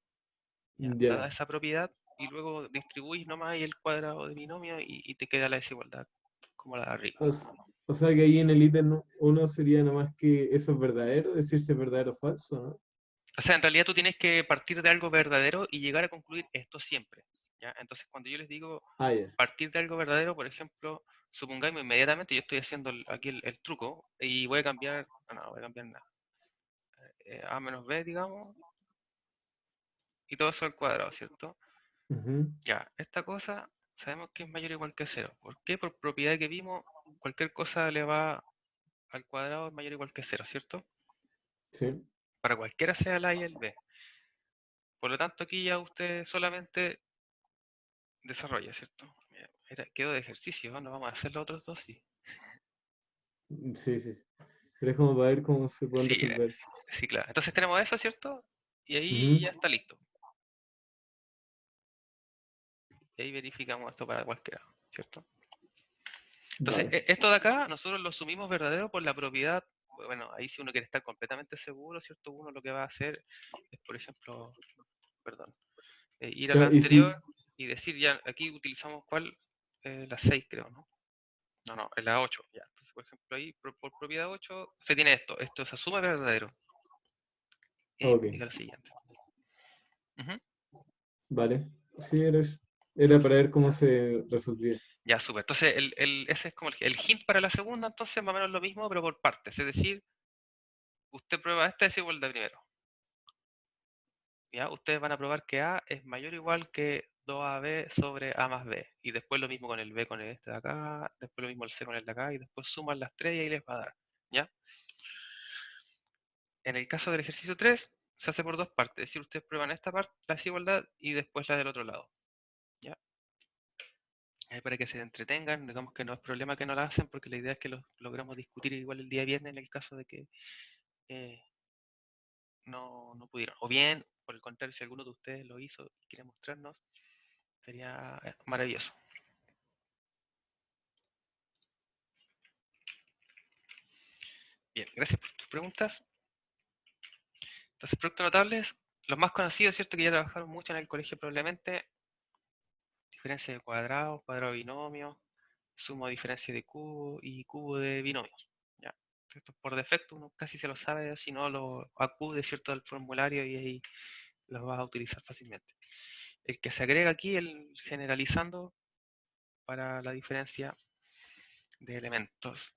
¿Ya? Dada Ya. esa propiedad, y luego distribuís nomás ahí el cuadrado de binomio y te queda la desigualdad como la de arriba. O, s- o sea que ahí en el ítem uno sería nomás que eso es verdadero, decirse verdadero o falso, ¿no? O sea, en realidad tú tienes que partir de algo verdadero y llegar a concluir esto siempre. ¿Ya? Entonces, cuando yo les digo Ah, ya. partir de algo verdadero, por ejemplo, supongamos inmediatamente, yo estoy haciendo aquí el truco y voy a cambiar, no voy a cambiar nada, a menos b, digamos, y todo eso al cuadrado, ¿cierto? Ujú, Ya, esta cosa sabemos que es mayor o igual que cero. ¿Por qué? Por propiedad que vimos, cualquier cosa le va al cuadrado es mayor o igual que cero, ¿cierto? sí. Para cualquiera sea el a y el b. Por lo tanto, aquí ya usted solamente desarrolla, ¿cierto? Mira, quedó de ejercicio, ¿no? Vamos a hacer los otros dos, sí. Sí, sí. Pero es como para ver cómo se pueden Sí, resolver. sí, claro. Entonces tenemos eso, ¿cierto? Y ahí Ujú, ya está listo. Y ahí verificamos esto para cualquiera, ¿cierto? Entonces, vale. esto de acá, nosotros lo asumimos verdadero por la propiedad. Bueno, ahí si uno quiere estar completamente seguro, ¿cierto? Uno lo que va a hacer es, por ejemplo, perdón, ir a la Claro, y anterior si, y decir ya, aquí utilizamos cuál, la 6 creo, ¿no? No, no, es la 8 ya. Entonces, por ejemplo, ahí por propiedad 8 se tiene esto. Esto se asume verdadero. Y ok, implica lo siguiente. Ujú. vale. Sí, era para ver cómo se resolvía. Ya, súper. Entonces, ese es como el hint para la segunda, entonces más o menos lo mismo, pero por partes. Es decir, usted prueba esta desigualdad primero. ¿Ya? Ustedes van a probar que A es mayor o igual que 2AB sobre A más B. Y después lo mismo con el B con el este de acá, después lo mismo el C con el de acá, y después suman las tres y ahí les va a dar. ¿Ya? En el caso del ejercicio 3 se hace por dos partes. Es decir, ustedes prueban esta parte, la desigualdad, y después la del otro lado. ¿Ya? Ahí para que se entretengan, digamos que no es problema que no la hacen, porque la idea es que lo logramos discutir igual el día viernes en el caso de que eh, no pudieron. O bien, por el contrario, si alguno de ustedes lo hizo y quiere mostrarnos, sería maravilloso. Bien, gracias por tus preguntas. Entonces, productos notables, los más conocidos, ¿cierto? Que ya trabajaron mucho en el colegio probablemente, diferencia de cuadrado, cuadrado de binomio, suma diferencia de cubo y cubo de binomios. ¿Ya? Esto por defecto uno casi se lo sabe, si no lo acude, ¿cierto? Al formulario y ahí los vas a utilizar fácilmente. El que se agrega aquí, el generalizando para la diferencia de elementos,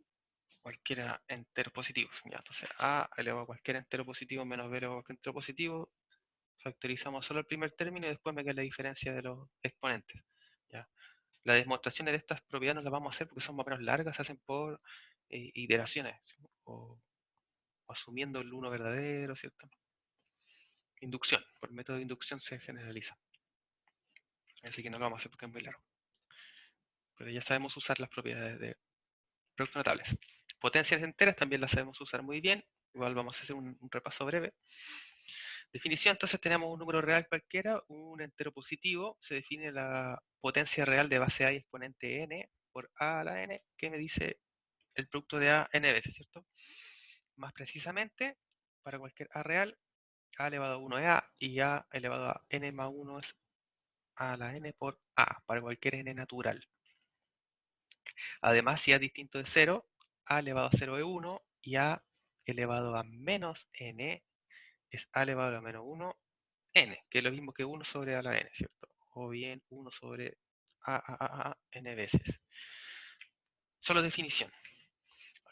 cualquiera entero positivo. Ya, entonces a elevado a cualquier entero positivo menos b elevado a cualquier entero positivo, factorizamos solo el primer término y después me queda la diferencia de los exponentes. ¿Ya? Las demostraciones de estas propiedades no las vamos a hacer porque son más o menos largas, se hacen por iteraciones, o asumiendo el uno verdadero, ¿cierto? Inducción, por método de inducción se generaliza. Así que no lo vamos a hacer porque es muy largo. Pero ya sabemos usar las propiedades de productos notables. Potencias enteras también las sabemos usar muy bien. Igual vamos a hacer un repaso breve. Definición, entonces tenemos un número real cualquiera, un entero positivo, se define la potencia real de base A y exponente n por a a la n, que me dice el producto de a n veces, ¿cierto? Más precisamente, para cualquier a real, a elevado a 1 es a y a elevado a n más 1 es a la n por a, para cualquier n natural. Además, si a es distinto de 0, a elevado a 0 es 1 y a elevado a menos n es a elevado a menos 1 n, que es lo mismo que 1 sobre a la n, ¿cierto? O bien 1 sobre a n veces. Solo definición.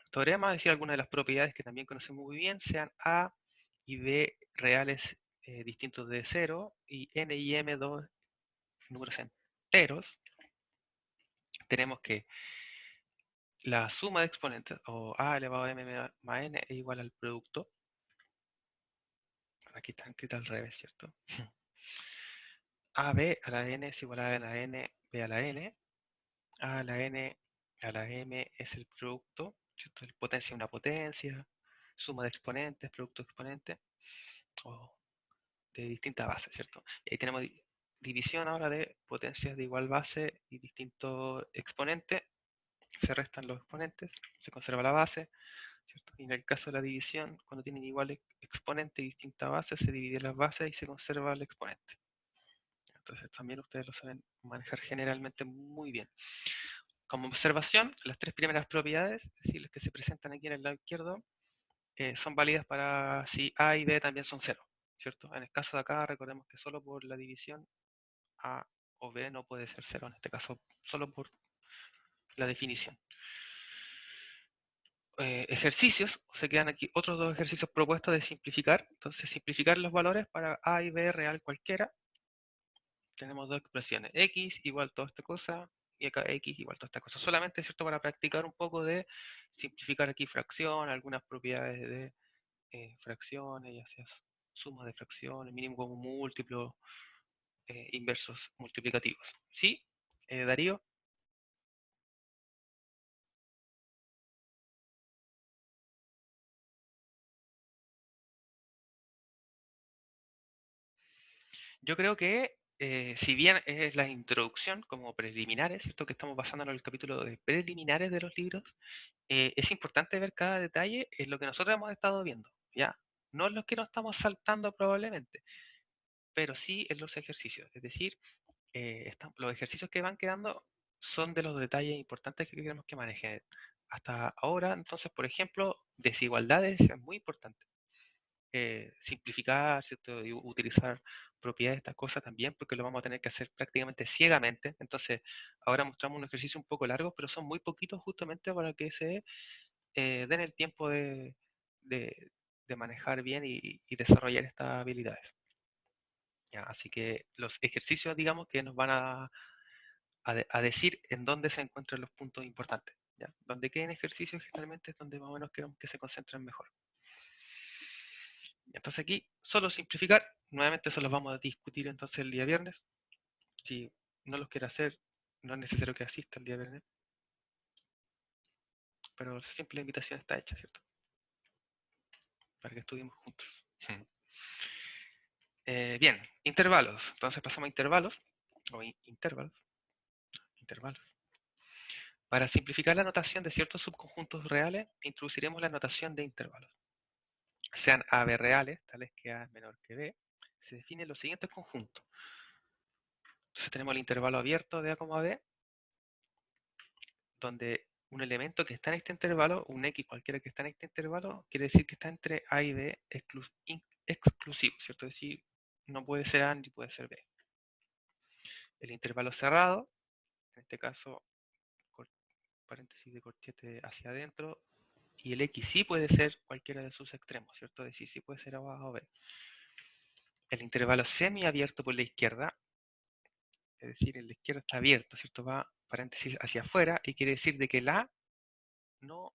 El teorema decía algunas de las propiedades que también conocemos muy bien, sean a y b reales distintos de 0 y n y m dos números enteros. Tenemos que la suma de exponentes, o a elevado a m más n, es igual al producto. Aquí está escrito al revés, ¿cierto? AB a la n es igual a la n, b a la n. A la n a la m es el producto, ¿cierto? El potencia una potencia, suma de exponentes, producto de exponentes, o de distintas bases, ¿cierto? Y ahí tenemos división ahora de potencias de igual base y distintos exponentes. Se restan los exponentes, se conserva la base, ¿cierto? Y en el caso de la división, cuando tienen iguales exponentes y distintas bases, se dividen las bases y se conserva el exponente. Entonces también ustedes lo saben manejar generalmente muy bien. Como observación, las tres primeras propiedades, es decir, las que se presentan aquí en el lado izquierdo, son válidas para si A y B también son cero, ¿cierto? En el caso de acá, recordemos que solo por la división A o B no puede ser cero, en este caso solo por la definición. Ejercicios, se quedan aquí otros dos ejercicios propuestos de simplificar. Entonces, simplificar los valores para A y B real cualquiera. Tenemos dos expresiones, x igual toda esta cosa, y acá x igual toda esta cosa. Solamente, ¿cierto?, para practicar un poco de simplificar aquí fracción, algunas propiedades de fracciones, ya sea suma de fracciones, mínimo común múltiplo, inversos multiplicativos. ¿Sí? Darío. Yo creo que, si bien es la introducción como preliminares, ¿cierto?, que estamos basándonos en el capítulo de preliminares de los libros, es importante ver cada detalle en lo que nosotros hemos estado viendo, ¿ya? No en los que nos estamos saltando probablemente, pero sí en los ejercicios. Es decir, los ejercicios que van quedando son de los detalles importantes que queremos que manejen hasta ahora. Entonces, por ejemplo, desigualdades es muy importante. Simplificar, ¿cierto? Y utilizar propiedades de estas cosas también, porque lo vamos a tener que hacer prácticamente ciegamente. Entonces, ahora mostramos un ejercicio un poco largo, pero son muy poquitos justamente para que se den el tiempo de- de manejar bien y desarrollar estas habilidades. ¿Ya? Así que los ejercicios, digamos, que nos van a decir en dónde se encuentran los puntos importantes. ¿Ya? Donde queden ejercicios generalmente es donde más o menos queremos que se concentren mejor. Entonces aquí, solo simplificar, nuevamente eso los vamos a discutir entonces el día viernes. Si no los quiere hacer, no es necesario que asista el día viernes, pero siempre la invitación está hecha, ¿cierto? Para que estudiemos juntos. Bien, intervalos. Entonces pasamos a intervalos, o intervalos. Para simplificar la notación de ciertos subconjuntos reales, introduciremos la notación de intervalos. Sean AB reales, tales que A es menor que B, se definen los siguientes conjuntos. Entonces tenemos el intervalo abierto de A, B, donde un elemento que está en este intervalo, un X cualquiera que está en este intervalo, quiere decir que está entre A y B exclusivo, ¿cierto? Es decir, no puede ser A ni puede ser B. El intervalo cerrado, en este caso, paréntesis de corchete hacia adentro, y el X sí puede ser cualquiera de sus extremos, ¿cierto? Es decir, sí puede ser A o B. El intervalo semiabierto por la izquierda, es decir, en la izquierda está abierto, ¿cierto? Va, paréntesis, hacia afuera, y quiere decir de que el A no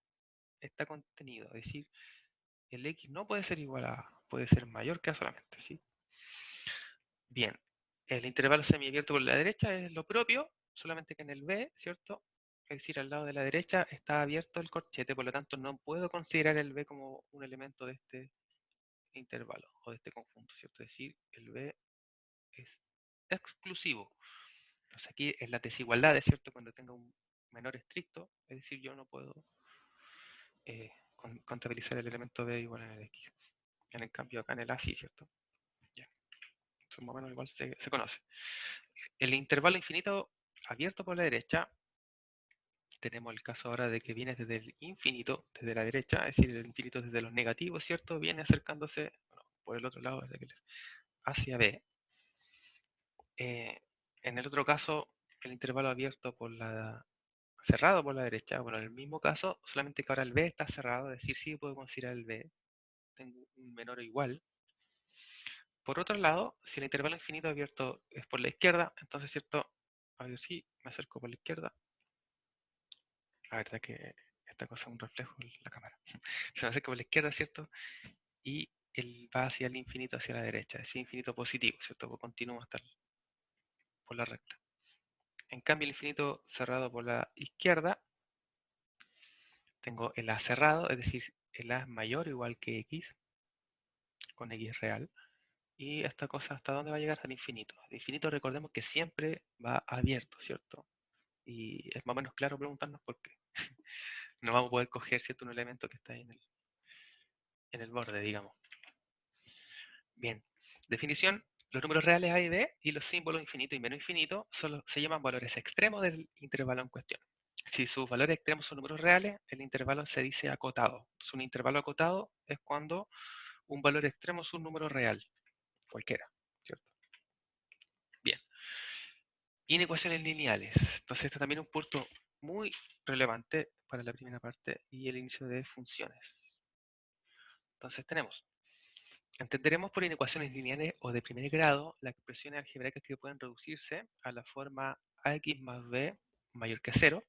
está contenido, es decir, el X no puede ser igual a A, puede ser mayor que A solamente, ¿sí? Bien, el intervalo semiabierto por la derecha es lo propio, solamente que en el B, ¿cierto? Es decir, al lado de la derecha está abierto el corchete, por lo tanto no puedo considerar el B como un elemento de este intervalo o de este conjunto, ¿cierto? Es decir, el B es exclusivo. Entonces aquí es la desigualdad, ¿cierto? Cuando tenga un menor estricto, es decir, yo no puedo contabilizar el elemento B igual en el X. En el cambio acá en el A sí, ¿cierto? Ya. Eso más o menos igual se conoce. El intervalo infinito abierto por la derecha, tenemos el caso ahora de que viene desde el infinito, desde la derecha, es decir, el infinito desde los negativos, ¿cierto? Viene acercándose, bueno, por el otro lado, hacia B. Eh, en el otro caso, el intervalo abierto por la cerrado por la derecha, bueno, en el mismo caso, solamente que ahora el B está cerrado, es decir, sí puedo considerar el B, tengo un menor o igual. Por otro lado, si el intervalo infinito abierto es por la izquierda, entonces, ¿cierto? A ver si me acerco por la izquierda. La verdad que esta cosa es un reflejo en la cámara. Se me acerca por la izquierda, ¿cierto? Y él va hacia el infinito, hacia la derecha, es infinito positivo, ¿cierto? Pues continúa hasta por la recta. En cambio, el infinito cerrado por la izquierda, tengo el A cerrado, es decir, el A es mayor o igual que X, con X real. Y esta cosa, ¿hasta dónde va a llegar? Al infinito. El infinito, recordemos que siempre va abierto, ¿cierto? Y es más o menos claro preguntarnos por qué. No vamos a poder coger, ¿cierto? Un elemento que está ahí en el borde, digamos. Bien. Definición. Los números reales A y B y los símbolos infinito y menos infinito solo se llaman valores extremos del intervalo en cuestión. Si sus valores extremos son números reales, el intervalo se dice acotado. Entonces, un intervalo acotado es cuando un valor extremo es un número real, cualquiera, ¿cierto? Bien. Inecuaciones lineales. Entonces, este también es un punto muy relevante para la primera parte y el inicio de funciones. Entonces, entenderemos por inecuaciones lineales o de primer grado las expresiones algebraicas que pueden reducirse a la forma ax más b mayor que 0,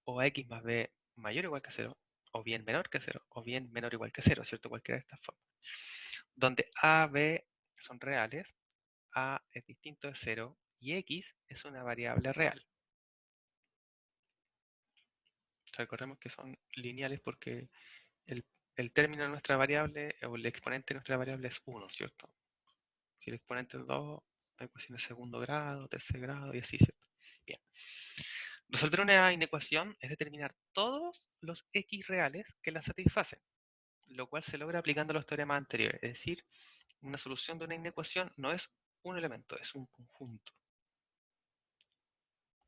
o ax más b mayor o igual que 0, o bien menor que 0, o bien menor o igual que 0, ¿cierto? Cualquiera de estas formas. Donde a, b son reales, a es distinto de 0 y x es una variable real. Recordemos que son lineales porque el, el término de nuestra variable o el exponente de nuestra variable es 1, ¿cierto? Si el exponente es 2, la ecuación es segundo grado, tercer grado y así, ¿cierto? Bien. Resolver una inecuación es determinar todos los x reales que la satisfacen, lo cual se logra aplicando los teoremas anteriores. Es decir, una solución de una inecuación no es un elemento, es un conjunto,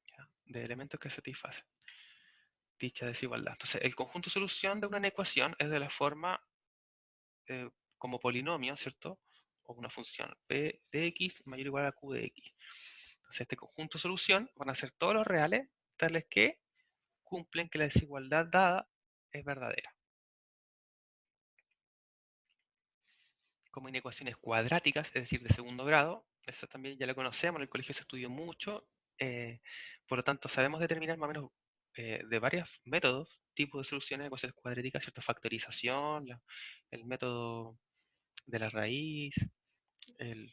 ¿ya?, de elementos que satisfacen dicha desigualdad. Entonces, el conjunto de solución de una inecuación es de la forma como polinomio, ¿cierto? O una función p de x mayor o igual a q de x. Entonces, este conjunto de solución van a ser todos los reales, tales que cumplen que la desigualdad dada es verdadera. Como inecuaciones cuadráticas, es decir, de segundo grado, esa también ya la conocemos, en el colegio se estudió mucho, por lo tanto sabemos determinar más o menos de varios métodos, tipos de soluciones de ecuaciones cuadráticas, ¿cierto? Factorización, el método de la raíz, el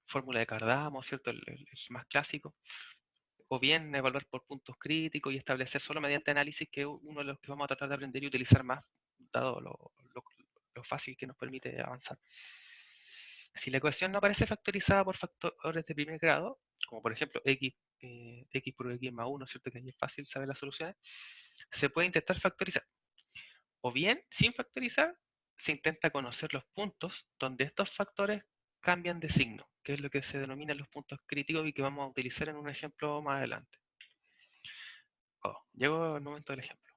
fórmula de Cardano, ¿cierto? El más clásico, o bien evaluar por puntos críticos y establecer solo mediante análisis, que es uno de los que vamos a tratar de aprender y utilizar más, dado lo fácil que nos permite avanzar. Si la ecuación no aparece factorizada por factores de primer grado, como por ejemplo x por x más 1, ¿cierto? Que ahí es fácil saber las soluciones, se puede intentar factorizar. O bien, sin factorizar, se intenta conocer los puntos donde estos factores cambian de signo, que es lo que se denominan los puntos críticos y que vamos a utilizar en un ejemplo más adelante. Llegó el momento del ejemplo.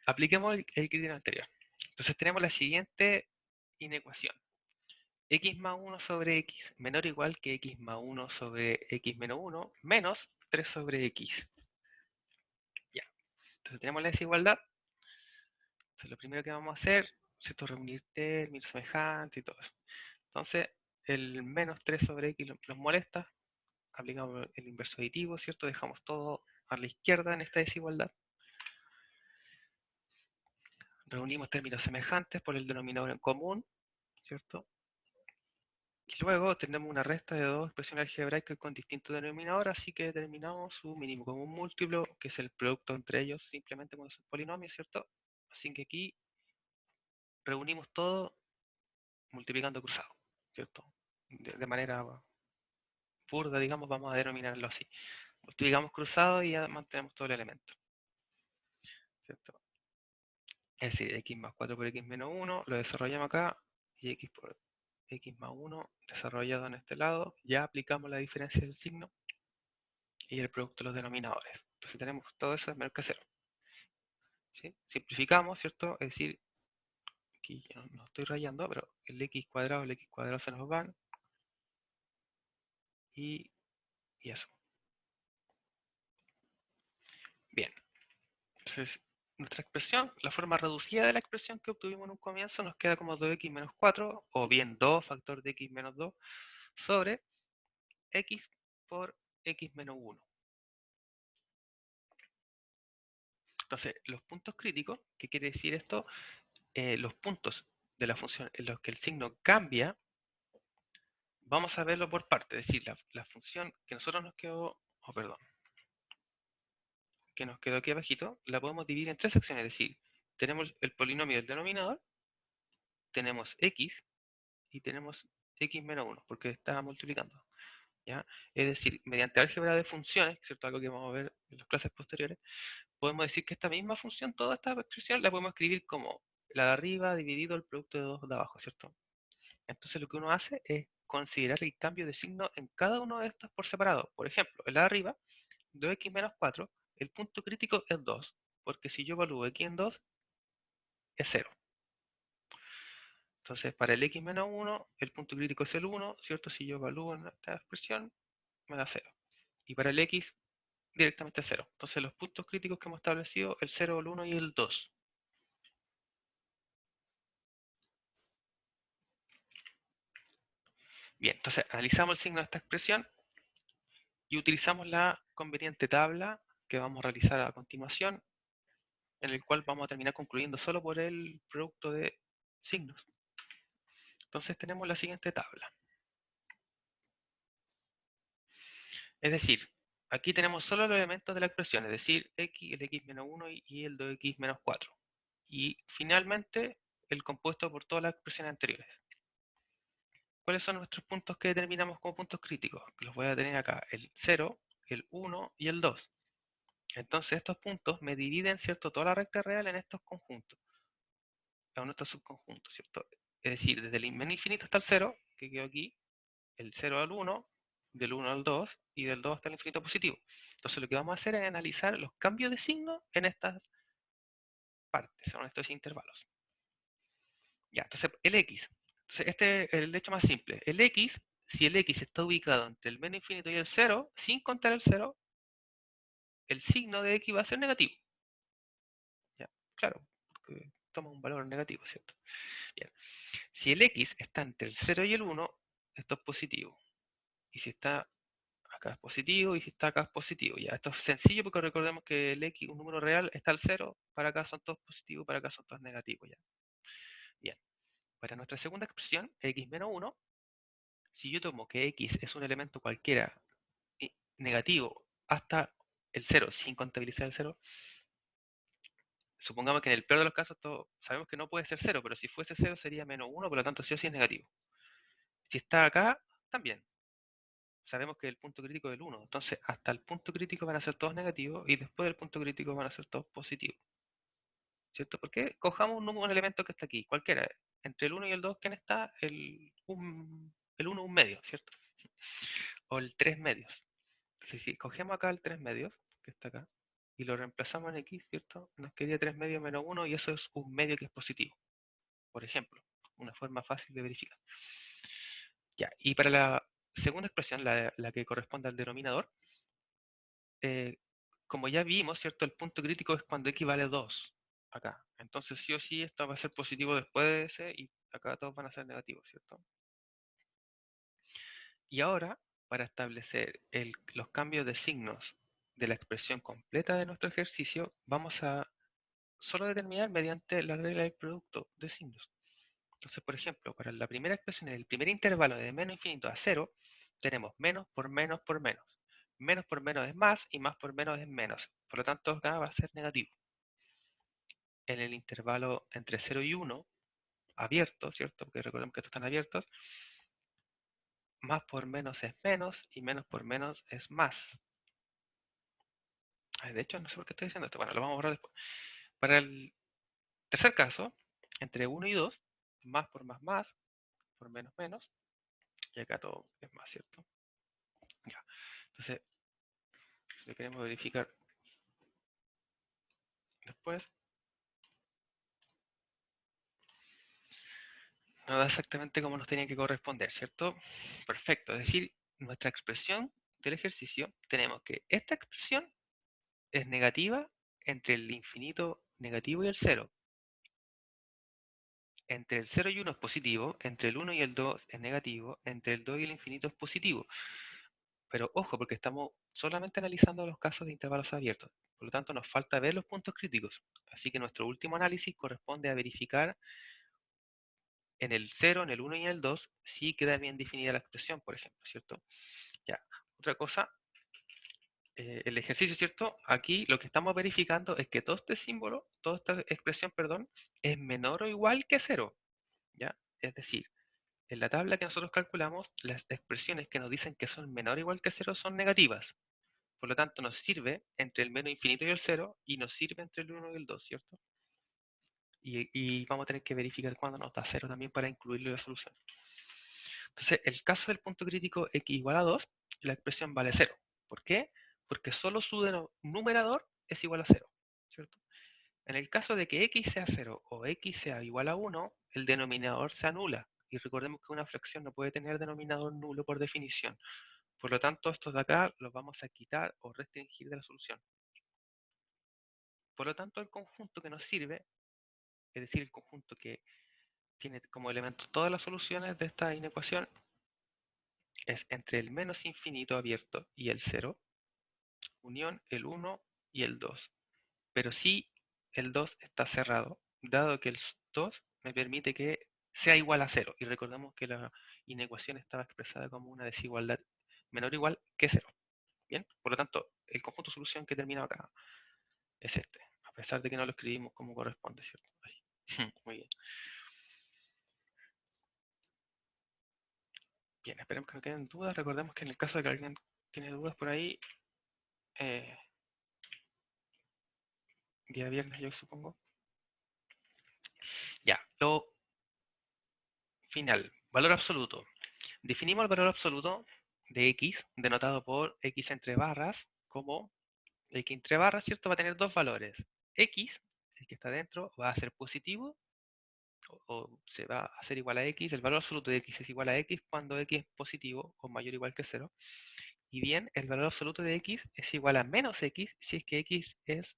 Apliquemos el criterio anterior. Entonces tenemos la siguiente inecuación. x más 1 sobre x menor o igual que x más 1 sobre x menos 1 menos 3 sobre x. Ya, entonces tenemos la desigualdad. Entonces lo primero que vamos a hacer, ¿cierto? Reunir términos semejantes y todo eso. Entonces, el menos 3 sobre x nos molesta, aplicamos el inverso aditivo, ¿cierto? Dejamos todo a la izquierda en esta desigualdad. Reunimos términos semejantes por el denominador en común, ¿cierto? Y luego tenemos una resta de dos expresiones algebraicas con distinto denominador, así que determinamos su mínimo común múltiplo, que es el producto entre ellos, simplemente cuando son polinomios, ¿cierto? Así que aquí reunimos todo multiplicando cruzado, ¿cierto? De manera burda, digamos, vamos a denominarlo así. Multiplicamos cruzado y ya mantenemos todo el elemento, ¿cierto? Es decir, x más 4 por x menos 1, lo desarrollamos acá, y x por x más 1 desarrollado en este lado, ya aplicamos la diferencia del signo y el producto de los denominadores. Entonces tenemos todo eso es menor que 0. ¿Sí? Simplificamos, ¿cierto? Es decir, aquí yo no estoy rayando, pero el x cuadrado se nos van, y eso. Bien, entonces nuestra expresión, la forma reducida de la expresión que obtuvimos en un comienzo nos queda como 2x menos 4, o bien 2 factor de x menos 2, sobre x por x menos 1. Entonces, los puntos críticos, ¿qué quiere decir esto? Los puntos de la función en los que el signo cambia, vamos a verlo por partes. Es decir, la función que nosotros nos quedó, que nos quedó aquí abajito, la podemos dividir en tres secciones. Es decir, tenemos el polinomio del denominador, tenemos x y tenemos x menos 1, porque está multiplicando. ¿Ya? Es decir, mediante álgebra de funciones, ¿cierto? Algo que vamos a ver en las clases posteriores, podemos decir que esta misma función, toda esta expresión, la podemos escribir como la de arriba dividido el producto de dos de abajo, ¿cierto? Entonces lo que uno hace es considerar el cambio de signo en cada uno de estos por separado. Por ejemplo, en la de arriba, 2x menos 4, el punto crítico es 2, porque si yo evalúo x en 2, es 0. Entonces, para el x menos 1, el punto crítico es el 1, ¿cierto? Si yo evalúo en esta expresión, me da 0. Y para el x, directamente 0. Entonces, los puntos críticos que hemos establecido, el 0, el 1 y el 2. Bien, entonces analizamos el signo de esta expresión y utilizamos la conveniente tabla que vamos a realizar a continuación, en el cual vamos a terminar concluyendo solo por el producto de signos. Entonces tenemos la siguiente tabla. Es decir, aquí tenemos solo los elementos de la expresión, es decir, x, el x menos 1 y el 2x menos 4. Y finalmente, el compuesto por todas las expresiones anteriores. ¿Cuáles son nuestros puntos que determinamos como puntos críticos? Los voy a tener acá, el 0, el 1 y el 2. Entonces estos puntos me dividen, ¿cierto?, toda la recta real en estos conjuntos, en estos subconjuntos, ¿cierto? Es decir, desde el menos infinito hasta el 0, que quedó aquí, el 0 al 1, del 1 al 2 y del 2 hasta el infinito positivo. Entonces lo que vamos a hacer es analizar los cambios de signo en estas partes, en estos intervalos. Ya, entonces el x. Entonces este es el hecho más simple. El x, si el x está ubicado entre el menos infinito y el 0, sin contar el 0, el signo de x va a ser negativo. Ya, claro, porque toma un valor negativo, ¿cierto? Bien. Si el x está entre el 0 y el 1, esto es positivo. Y si está acá es positivo, y si está acá es positivo. Ya, esto es sencillo porque recordemos que el x, un número real, está al 0, para acá son todos positivos, para acá son todos negativos. Ya. Bien, para nuestra segunda expresión, x menos 1, si yo tomo que x es un elemento cualquiera negativo hasta el 0, sin contabilizar el 0, supongamos que en el peor de los casos sabemos que no puede ser 0, pero si fuese 0 sería menos 1, por lo tanto sí o sí es negativo. Si está acá, también. Sabemos que el punto crítico es el 1, entonces hasta el punto crítico van a ser todos negativos y después del punto crítico van a ser todos positivos. ¿Cierto? Porque cojamos un elemento que está aquí, cualquiera. Entre el 1 y el 2, ¿quién está? El 1 un medio, ¿cierto? O el 3 medios. Entonces, si cogemos acá el 3 medios, que está acá, y lo reemplazamos en x, ¿cierto? Nos quedaría 3 medios menos 1 y eso es un medio que es positivo. Por ejemplo, una forma fácil de verificar. Ya, y para la segunda expresión, la que corresponde al denominador, como ya vimos, ¿cierto? El punto crítico es cuando x vale 2 acá. Entonces, sí o sí, esto va a ser positivo después de ese y acá todos van a ser negativos, ¿cierto? Y ahora, para establecer los cambios de signos de la expresión completa de nuestro ejercicio, vamos a solo determinar mediante la regla del producto de signos. Entonces, por ejemplo, para la primera expresión, en el primer intervalo de menos infinito a cero, tenemos menos por menos por menos. Menos por menos es más y más por menos es menos. Por lo tanto, acá va a ser negativo. En el intervalo entre 0 y 1, abierto, ¿cierto? Porque recordemos que estos están abiertos, más por menos es menos y menos por menos es más. De hecho, no sé por qué estoy diciendo esto. Bueno, lo vamos a borrar después. Para el tercer caso, entre 1 y 2, más por más, por menos menos, y acá todo es más, ¿cierto? Ya. Entonces, si lo queremos verificar después, nos da exactamente como nos tenía que corresponder, ¿cierto? Perfecto. Es decir, nuestra expresión del ejercicio, tenemos que esta expresión es negativa entre el infinito negativo y el 0. Entre el 0 y 1 es positivo, entre el 1 y el 2 es negativo, entre el 2 y el infinito es positivo. Pero ojo, porque estamos solamente analizando los casos de intervalos abiertos. Por lo tanto, nos falta ver los puntos críticos. Así que nuestro último análisis corresponde a verificar en el 0, en el 1 y en el 2 si queda bien definida la expresión, por ejemplo, ¿cierto? Ya, otra cosa, el ejercicio, ¿cierto? Aquí lo que estamos verificando es que todo este símbolo, toda esta expresión, perdón, es menor o igual que 0, ¿ya? Es decir, en la tabla que nosotros calculamos, las expresiones que nos dicen que son menor o igual que 0 son negativas. Por lo tanto, nos sirve entre el menos infinito y el 0 y nos sirve entre el 1 y el 2, ¿cierto? Y vamos a tener que verificar cuándo nos da 0 también para incluirlo en la solución. Entonces, el caso del punto crítico x igual a 2, la expresión vale 0. ¿Por qué? Porque solo su numerador es igual a 0, ¿cierto? En el caso de que x sea 0 o x sea igual a 1, el denominador se anula. Y recordemos que una fracción no puede tener denominador nulo por definición. Por lo tanto, estos de acá los vamos a quitar o restringir de la solución. Por lo tanto, el conjunto que nos sirve, es decir, el conjunto que tiene como elemento todas las soluciones de esta inecuación, es entre el menos infinito abierto y el 0, unión el 1 y el 2. Pero si el 2 está cerrado, dado que el 2 me permite que sea igual a 0. Y recordemos que la inecuación estaba expresada como una desigualdad menor o igual que 0. Bien, por lo tanto, el conjunto de solución que termina acá es este, a pesar de que no lo escribimos como corresponde, ¿cierto? Así. Muy bien. Bien, esperemos que no queden dudas. Recordemos que en el caso de que alguien tiene dudas por ahí, eh, día viernes yo supongo. Ya, lo final, valor absoluto. Definimos el valor absoluto de x, denotado por x entre barras, como x entre barras, ¿cierto? Va a tener dos valores. X, el que está dentro, va a ser positivo o se va a hacer igual a x. El valor absoluto de x es igual a x cuando x es positivo o mayor o igual que 0. Y bien, el valor absoluto de x es igual a menos x si es que x es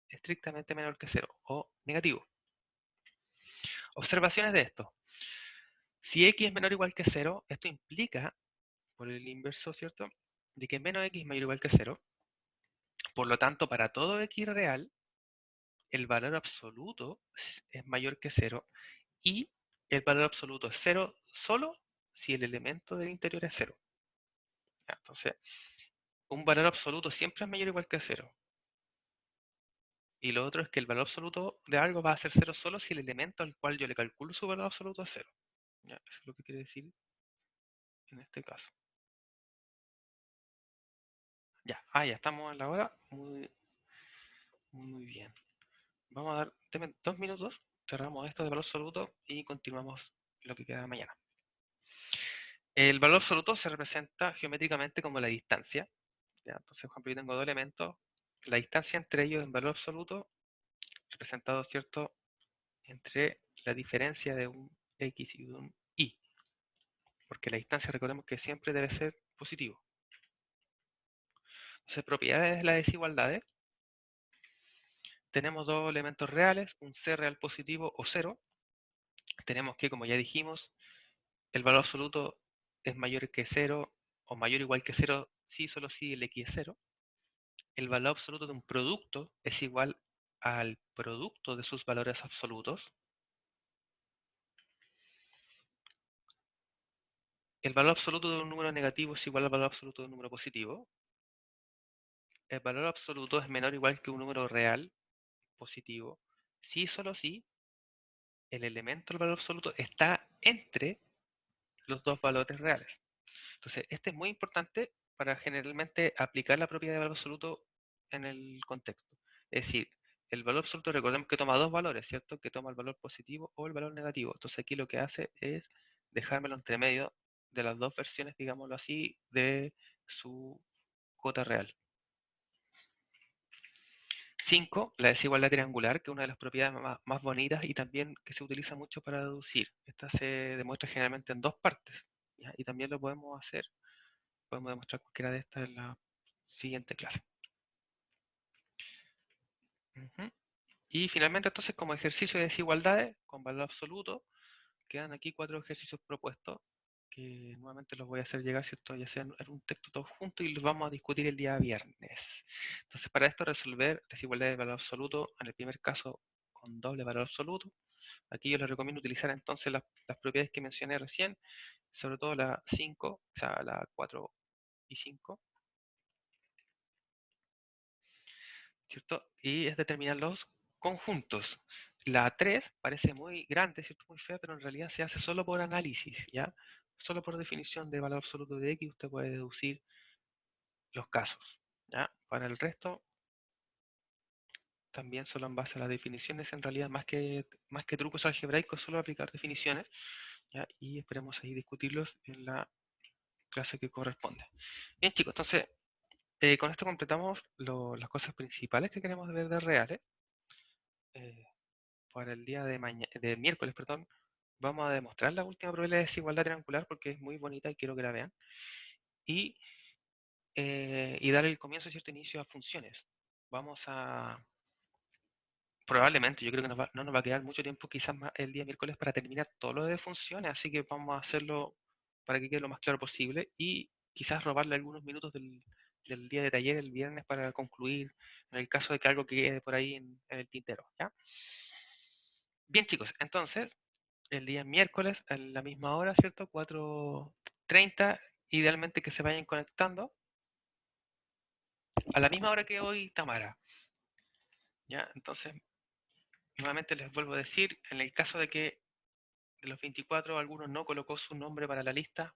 estrictamente menor que 0 o negativo. Observaciones de esto. Si x es menor o igual que 0, esto implica, por el inverso, ¿cierto?, de que menos x es mayor o igual que 0. Por lo tanto, para todo x real, el valor absoluto es mayor que 0 y el valor absoluto es 0 solo si el elemento del interior es 0. Entonces, un valor absoluto siempre es mayor o igual que 0. Y lo otro es que el valor absoluto de algo va a ser 0 solo si el elemento al cual yo le calculo su valor absoluto es 0. ¿Ya? Eso es lo que quiere decir en este caso. Ya, ya estamos en la hora. Muy bien. Vamos a dar 2 minutos, cerramos esto de valor absoluto y continuamos lo que queda mañana. El valor absoluto se representa geométricamente como la distancia. ¿Ya? Entonces, por ejemplo, yo tengo dos elementos. La distancia entre ellos en valor absoluto, representado, ¿cierto?, entre la diferencia de un x y de un y. porque la distancia recordemos que siempre debe ser positivo. Entonces, propiedades de las desigualdades. Tenemos dos elementos reales, un C real positivo o 0. Tenemos que, como ya dijimos, el valor absoluto es mayor que 0 o mayor o igual que 0 si solo si el x es 0. El valor absoluto de un producto es igual al producto de sus valores absolutos. El valor absoluto de un número negativo es igual al valor absoluto de un número positivo. El valor absoluto es menor o igual que un número real positivo si y solo si el elemento del valor absoluto está entre los dos valores reales. Entonces, este es muy importante para generalmente aplicar la propiedad de valor absoluto en el contexto. Es decir, el valor absoluto, recordemos que toma dos valores, ¿cierto? Que toma el valor positivo o el valor negativo. Entonces, aquí lo que hace es dejármelo entre medio de las dos versiones, digámoslo así, de su cuota real. 5, la desigualdad triangular, que es una de las propiedades más bonitas y también que se utiliza mucho para deducir. Esta se demuestra generalmente en dos partes, ¿ya? Y también lo podemos hacer, podemos demostrar cualquiera de estas en la siguiente clase. Ujú. Y finalmente, entonces, como ejercicio de desigualdades con valor absoluto, quedan aquí 4 ejercicios propuestos, que nuevamente los voy a hacer llegar, ¿cierto? Ya sea en un texto todos juntos y los vamos a discutir el día viernes. Entonces, para esto resolver desigualdad de valor absoluto, en el primer caso con doble valor absoluto. Aquí yo les recomiendo utilizar entonces las propiedades que mencioné recién, sobre todo la 5, o sea, la 4 y 5, ¿cierto? Y es determinar los conjuntos. La 3 parece muy grande, ¿cierto? Muy fea, pero en realidad se hace solo por análisis, ¿ya? Solo por definición de valor absoluto de X usted puede deducir los casos, ¿ya? Para el resto, también solo en base a las definiciones, en realidad, más que trucos algebraicos, solo aplicar definiciones, ¿ya? Y esperemos ahí discutirlos en la clase que corresponde. Bien, chicos, entonces, con esto completamos las cosas principales que queremos ver de reales. Eh, para el día de miércoles, perdón, vamos a demostrar la última probabilidad de desigualdad triangular porque es muy bonita y quiero que la vean. Y, y darle el comienzo, cierto inicio a funciones. Vamos a, probablemente, yo creo que no nos va a quedar mucho tiempo, quizás más el día miércoles, para terminar todo lo de funciones, así que vamos a hacerlo para que quede lo más claro posible y quizás robarle algunos minutos del día de taller el viernes para concluir en el caso de que algo quede por ahí en el tintero, ¿ya? Bien, chicos, entonces, el día miércoles a la misma hora, ¿cierto? 4:30, idealmente que se vayan conectando a la misma hora que hoy Tamara, ¿ya? Entonces, nuevamente les vuelvo a decir, en el caso de que de los 24 algunos no colocó su nombre para la lista,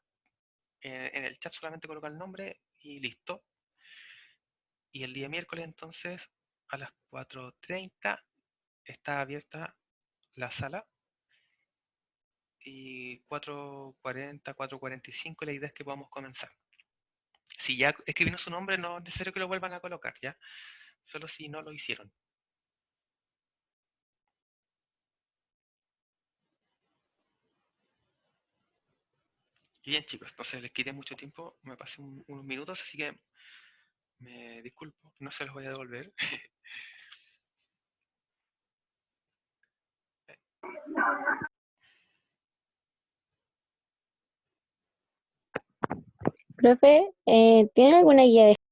en el chat solamente coloca el nombre y listo. Y el día miércoles entonces a las 4:30 está abierta la sala y 4:40, 4:45 la idea es que podamos comenzar. Si ya escribieron su nombre no es necesario que lo vuelvan a colocar, ¿ya? Solo si no lo hicieron. Bien, chicos, entonces les quité mucho tiempo, me pasé unos minutos, así que me disculpo, no se los voy a devolver. Profe, ¿tiene alguna guía de